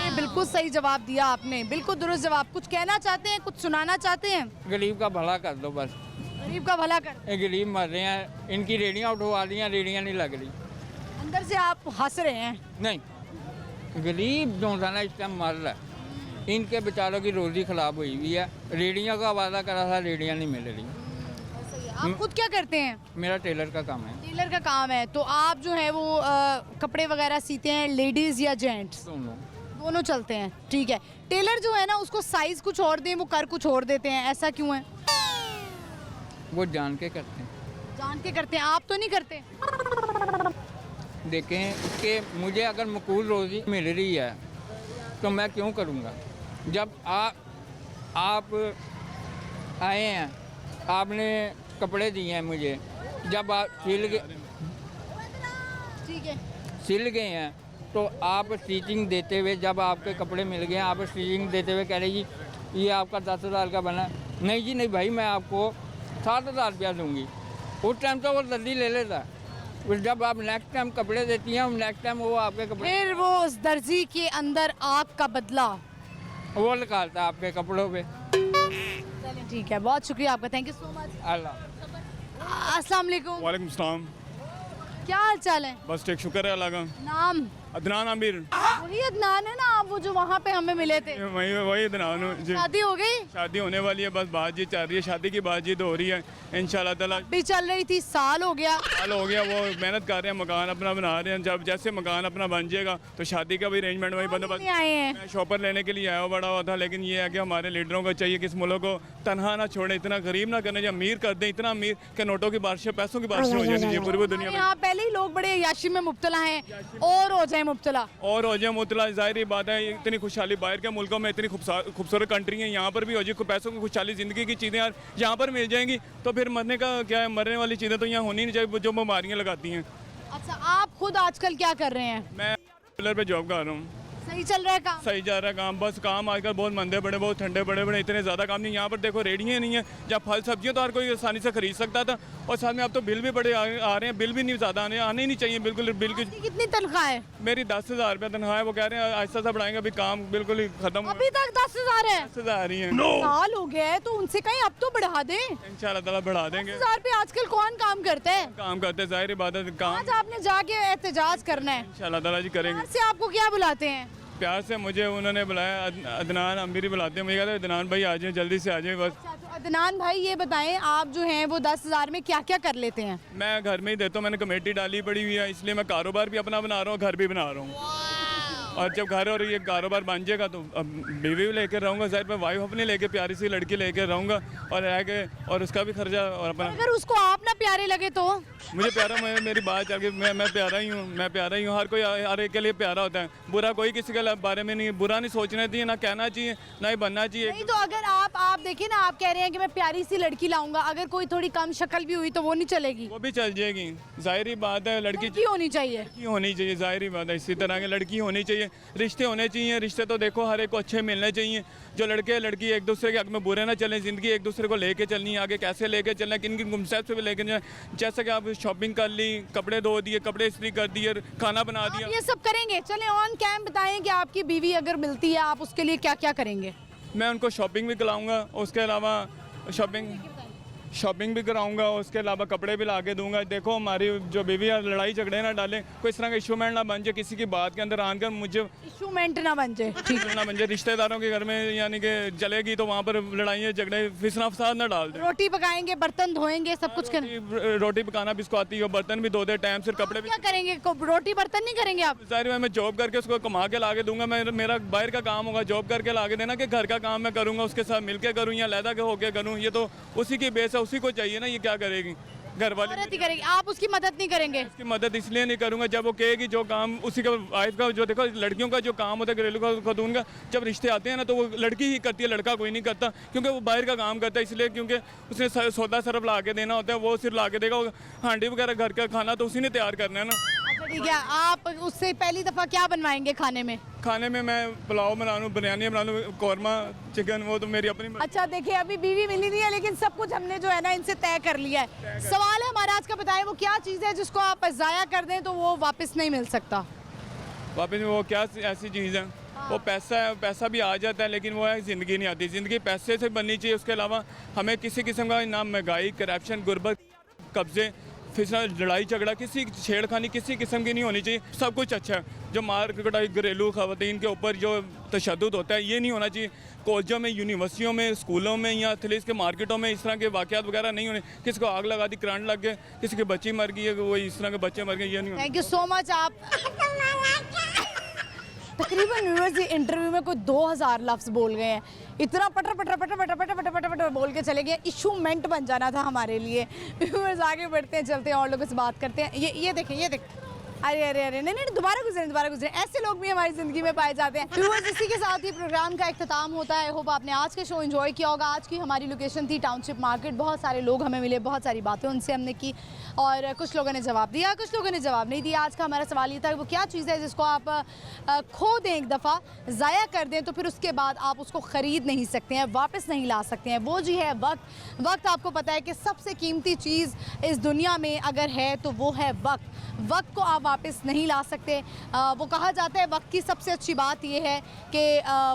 S1: ये बिल्कुल सही जवाब दिया आपने, बिल्कुल दुरुस्त जवाब। कुछ कहना चाहते हैं, कुछ सुनाना चाहते हैं?
S15: गरीब का भला कर दो बस।
S1: गरीब का भला कर।
S15: ये गरीब मर रहे हैं, इनकी रेडियाँ उठवा दी हैं, रेडियाँ नहीं लग रही।
S1: अंदर से आप हंस रहे हैं?
S15: नहीं, गरीब जो था ना इस टाइम मर रहा है, इनके बेचारों की रोजी खराब हुई हुई है। रेडियों का वादा करा था, रेडियाँ नहीं मिल रही।
S1: आप खुद क्या करते हैं?
S15: मेरा टेलर का काम है।
S1: टेलर का काम है, तो आप जो है वो कपड़े वगैरह सीते हैं, लेडीज़ या जेंट्स? दोनों चलते हैं, ठीक है। टेलर जो है ना, उसको साइज़ कुछ और दें, वो कर कुछ और देते हैं, ऐसा क्यों है?
S15: वो जान के करते हैं।
S1: जान के करते हैं, आप तो नहीं करते?
S15: देखें कि मुझे अगर मकबूल रोज़ी मिल रही है तो मैं क्यों करूँगा। जब आप आए हैं, आपने कपड़े दिए हैं मुझे, जब आप सिल गए हैं तो आप स्टिचिंग देते हुए, जब आपके कपड़े मिल गए आप स्टिचिंग देते हुए कह रहे जी ये आपका 10,000 का बना। नहीं जी नहीं भाई, मैं आपको 7,000 रुपया दूँगी। उस टाइम तो वो जल्दी ले लेता, जब आप नेक्स्ट टाइम कपड़े देती हैं, नेक्स्ट टाइम वो आपके कपड़े,
S1: फिर वो उस दर्जी के अंदर आग का बदला
S15: वो निकालता है आपके कपड़ों पे।
S1: चलिए ठीक है, बहुत शुक्रिया आपका, थैंक यू सो मच।
S15: अल्लाह।
S1: अस्सलाम वालेकुम।
S16: वालेकुम सलाम।
S1: क्या हाल चाल है?
S16: बस ठीक, शुक्र है अल्लाह का।
S1: नाम?
S16: अदनान आमिर।
S1: वही अदनान है ना आप, वो जो वहाँ पे हमें मिले थे?
S16: वही अदनान हूँ जी।
S1: शादी हो गई?
S16: शादी होने वाली है, बस बातचीत चल रही है, शादी की बातचीत हो रही है इंशाल्लाह ताला।
S1: भी चल रही थी, साल हो गया?
S16: साल हो गया, वो मेहनत कर रहे हैं, मकान अपना बना रहे हैं। जब जैसे मकान अपना बन जाएगा तो शादी का भी अरेंजमेंट वही बंदोबस्त।
S1: आए हैं?
S16: मैं शॉपर लेने के लिए आया बड़ा हुआ था, लेकिन ये है कि हमारे लीडरों को चाहिए कि इस मुल्क को तनहा ना छोड़े, इतना गरीब ना करने, जब अमीर कर दें, इतना अमीर कि नोटों की बारिश, पैसों की बारिश हो जानी चाहिए पूरी दुनिया में।
S1: यहाँ पहले ही लोग बड़े याशी में मुब्तला हैं, और हो जाए मुब्तला।
S16: और हो जाए मुतला, जाहिर बात है, इतनी खुशहाली बाहर के मुल्कों में, इतनी खूबसूरत कंट्री है, यहाँ पर भी हो जाए पैसों की खुशहाली, ज़िंदगी की चीज़ें यार यहाँ पर मिल जाएंगी तो फिर मरने का क्या है, मरने वाली चीज़ें तो यहाँ होनी नहीं चाहिए जो बीमारियाँ लगाती हैं।
S1: अच्छा, आप खुद आजकल क्या कर रहे हैं?
S16: मैं टेलर पे जॉब कर रहा हूँ।
S1: सही चल रहा है काम?
S16: सही जा रहा है काम, बस काम आजकल बहुत मंदे पड़े, बहुत ठंडे पड़े पड़े, इतने ज़्यादा काम नहीं। यहाँ पर देखो रेडियाँ नहीं है, जब फल सब्जियाँ तो हर कोई आसानी से खरीद सकता था, और साथ में अब तो बिल भी बड़े आ रहे हैं, बिल भी नहीं ज़्यादा आने ही नहीं चाहिए बिल्कुल। बिल की
S1: कितनी तनख्वाह है?
S16: मेरी 10,000 रुपया तनख्वाह है, वो कह रहे हैं आहिस्ता सा बढ़ाएंगे, अभी काम बिल्कुल ही खत्म।
S1: अभी तक 10,000 है?
S16: 10,000 ही है।
S1: साल हो गया है तो उनसे कहीं अब तो बढ़ा दें।
S16: इंशाल्लाह ताला बढ़ा देंगे।
S1: 10,000 पे आजकल कौन काम करता है?
S16: काम करते, जाहिर बात है काम।
S1: आज आपने जाके एहतजाज करना है,
S16: इंशाल्लाह ताला जी करेंगे।
S1: से आपको क्या बुलाते हैं?
S16: प्यार से मुझे उन्होंने बुलाया, अदनान अमीरी बुलाते हैं, मुझे कहते हैं अदनान भाई आ जाए, जल्दी से आ जाए बस।
S1: तो अदनान भाई ये बताएं, आप जो हैं वो 10,000 में क्या क्या कर लेते हैं?
S16: मैं घर में ही देता हूँ, मैंने कमेटी डाली पड़ी हुई है, इसलिए मैं कारोबार भी अपना बना रहा हूँ, घर भी बना रहा हूँ। और जब घर और ये कारोबार बन जाएगा तो अब बीवी भी लेकर रहूँगा, शायद मैं वाइफ अपनी लेके प्यारी सी लड़की लेकर रहूँगा, और रह के और उसका भी खर्चा और अपना।
S1: अगर उसको आप ना प्यारे लगे तो?
S16: मुझे प्यारा, मेरी बात चल के मैं प्यारा ही हूँ, मैं प्यारा ही हूँ। हर कोई हर एक के लिए प्यारा होता है, बुरा कोई किसी के बारे में नहीं, बुरा नहीं सोचना चाहिए, ना कहना चाहिए, ना ही बनना चाहिए।
S1: नहीं तो अगर आप देखिए ना, आप कह रहे हैं कि मैं प्यारी सी लड़की लाऊंगा, अगर कोई थोड़ी कम शक्ल भी हुई तो वो नहीं चलेगी?
S16: वो भी चल जाएगी, जाहिर बात है। लड़की
S1: होनी चाहिए,
S16: लड़की होनी चाहिए, जाहिर बात है। इसी तरह की लड़की होनी चाहिए, रिश्ते होने चाहिए। रिश्ते तो देखो हर एक को अच्छे मिलने चाहिए, जो लड़के लड़की एक दूसरे के हक में बुरे ना चलें, ज़िंदगी एक दूसरे को लेके चलनी है, आगे कैसे लेके चलना है, किन किन गुमसैब से भी लेके जाए। जैसे कि आप शॉपिंग कर ली, कपड़े धो दिए, कपड़े इस्त्री कर दिए, खाना बना दिया,
S1: ये सब करेंगे। चले ऑन कैम बताएं कि आपकी बीवी अगर मिलती है, आप उसके लिए क्या क्या करेंगे?
S16: मैं उनको शॉपिंग भी कराऊंगा, उसके अलावा शॉपिंग शॉपिंग भी कराऊंगा, उसके अलावा कपड़े भी ला के दूंगा। देखो हमारी जो बीवी है, लड़ाई झगड़े ना डालें, कोई इस तरह का इशूमेंट ना बन जाए, किसी की बात के अंदर आकर मुझे
S1: इशूमेंट ना बन जाए, ठीक
S16: ना बन जाए। रिश्तेदारों के घर में यानी कि चलेगी तो वहाँ पर लड़ाइयाँ झगड़े फिसना फसाद ना डाल दें।
S1: रोटी पकाएंगे, बर्तन धोएंगे, सब कुछ करेंगे।
S16: रोटी पकाना भी इसको आती है, बर्तन भी धो दे टाइम से, कपड़े भी।
S1: क्या करेंगे, रोटी बर्तन नहीं करेंगे आप?
S16: सारी मैं जॉब करके उसको कमा के ला के दूंगा। मेरा बाहर का काम होगा, जॉब करके ला के देना, कि घर का काम मैं करूँगा उसके साथ मिल के करूँ या लहदा के होके करूँ, ये तो उसी की बेस है, उसी को चाहिए ना। ये क्या करेगी, घर वाले
S1: औरत ही करेगी, आप उसकी मदद नहीं करेंगे?
S16: उसकी मदद इसलिए नहीं करूंगा जब वो कहेगी जो काम उसी का वाइफ का, जो देखो लड़कियों का जो काम होता है घरेलू खतून का, जब रिश्ते आते हैं ना तो वो लड़की ही करती है, लड़का कोई नहीं करता, क्योंकि वो बाहर का काम करता है। इसलिए क्योंकि उसने सौदा सरफ ला के देना होता है, वो सिर्फ ला के देगा। हांडी वगैरह घर का खाना तो उसी ने तैयार करना है ना।
S1: अच्छा ठीक है, आप उससे पहली दफ़ा क्या बनवाएंगे खाने में?
S16: खाने में मैं पुलाव बना लूँ, बिरयानी बना लूँ, कौरमा, चिकन, वो तो मेरी अपनी।
S1: अच्छा देखिए, अभी बीवी मिली नहीं है, लेकिन सब कुछ हमने जो है ना इनसे तय कर लिया है। सवाल है हमारा आज का, बताएं वो क्या चीज़ है जिसको आप ज़ाया कर दें तो वो वापस नहीं मिल सकता?
S16: वापस वो क्या ऐसी चीज़ है? वो पैसा है, पैसा भी आ जाता है, लेकिन वो है ज़िंदगी नहीं आती। ज़िंदगी पैसे से बननी चाहिए। उसके अलावा हमें किसी किस्म का ना महंगाई, करप्शन, गुर्बत, कब्जे, फिर लड़ाई झगड़ा, किसी छेड़खानी किसी किस्म की नहीं होनी चाहिए। सब कुछ अच्छा है। जो मार कटाई घरेलू खवातीन के ऊपर जो तशद्दुद होता है, ये नहीं होना चाहिए। कॉलेजों में, यूनिवर्सिटियों में, स्कूलों में या एथलीट्स के मार्केटों में इस तरह के वाक़यात वगैरह नहीं होने। किसी को आग लगा दी, करंट लग गए, किसी की बच्ची मर गई है, वो इस तरह के बच्चे मर गए, ये नहीं होना।
S1: Thank you so much. आप तकरीबन यूनिवर्सिटी इंटरव्यू में कोई 2000 लफ्ज़ बोल गए हैं। इतना पटर पटर पटर पटर पटर पटर पटर पटर बोल के चले गए। इशूमेंट बन जाना था हमारे लिए। व्यूअर्स आगे बढ़ते हैं, चलते हैं और लोगों से बात करते हैं। ये देखें। अरे अरे अरे नहीं, दोबारा गुजरे। ऐसे लोग भी हमारी ज़िंदगी में पाए जाते हैं। व्यूअर्स, इसी के साथ ही प्रोग्राम का इख्तिताम होता है। होप आपने आज का शो एंजॉय किया होगा। आज की हमारी लोकेशन थी टाउनशिप मार्केट। बहुत सारे लोग हमें मिले, बहुत सारी बातें उनसे हमने की और कुछ लोगों ने जवाब दिया, कुछ लोगों ने जवाब नहीं दिया। आज का हमारा सवाल ये था कि वो क्या चीज़ है जिसको आप खो दें एक दफ़ा, ज़ाया कर दें, तो फिर उसके बाद आप उसको ख़रीद नहीं सकते हैं, वापस नहीं ला सकते हैं। वो जी है वक्त। वक्त आपको पता है कि सबसे कीमती चीज़ इस दुनिया में अगर है तो वो है वक्त। वक्त को आप वापस नहीं ला सकते। वो कहा जाता है वक्त की सबसे अच्छी बात यह है कि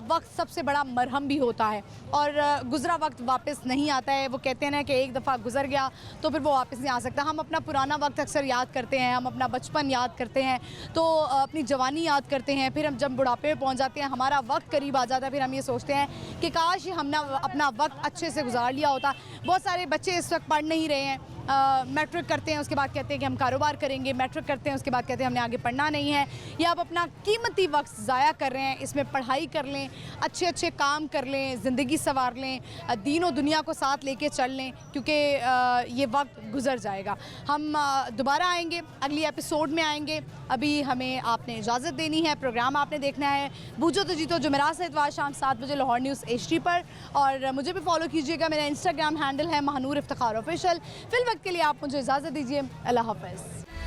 S1: वक्त सबसे बड़ा मरहम भी होता है और गुज़रा वक्त वापस नहीं आता है। वो कहते हैं ना कि एक दफ़ा गुज़र गया तो फिर वो वापस नहीं आ सकता। हम अपना पुराना वक्त अक्सर याद करते हैं, हम अपना बचपन याद करते हैं, तो अपनी जवानी याद करते हैं। फिर हम जब बुढ़ापे में पहुँच जाते हैं, हमारा वक्त करीब आ जाता है, फिर हम ये सोचते हैं कि काश हमने अपना वक्त अच्छे से गुजार लिया होता। बहुत सारे बच्चे इस वक्त पढ़ नहीं रहे हैं, मैट्रिक करते हैं, उसके बाद कहते हैं कि हम कारोबार करेंगे, मैट्रिक करते हैं, उसके बाद कहते हैं हमने आगे पढ़ना नहीं है, या आप अपना कीमती वक्त ज़ाया कर रहे हैं। इसमें पढ़ाई कर लें, अच्छे अच्छे काम कर लें, ज़िंदगी संवार लें, दीन और दुनिया को साथ लेके चल लें, क्योंकि ये वक्त गुजर जाएगा। हम दोबारा आएंगे, अगली एपिसोड में आएंगे। अभी हमें आपने इजाज़त देनी है। प्रोग्राम आपने देखना है बूझो तो जीतो जुमेरात से इतवार शाम 7 बजे लाहौर न्यूज़ HD पर, और मुझे भी फॉलो कीजिएगा। मेरा इंस्टाग्राम हैंडल है महानूर इफ्तिखार ऑफिशियल। फिल वक्त के लिए आप मुझे इजाज़त दीजिए। अल्लाह हाफ़िज़।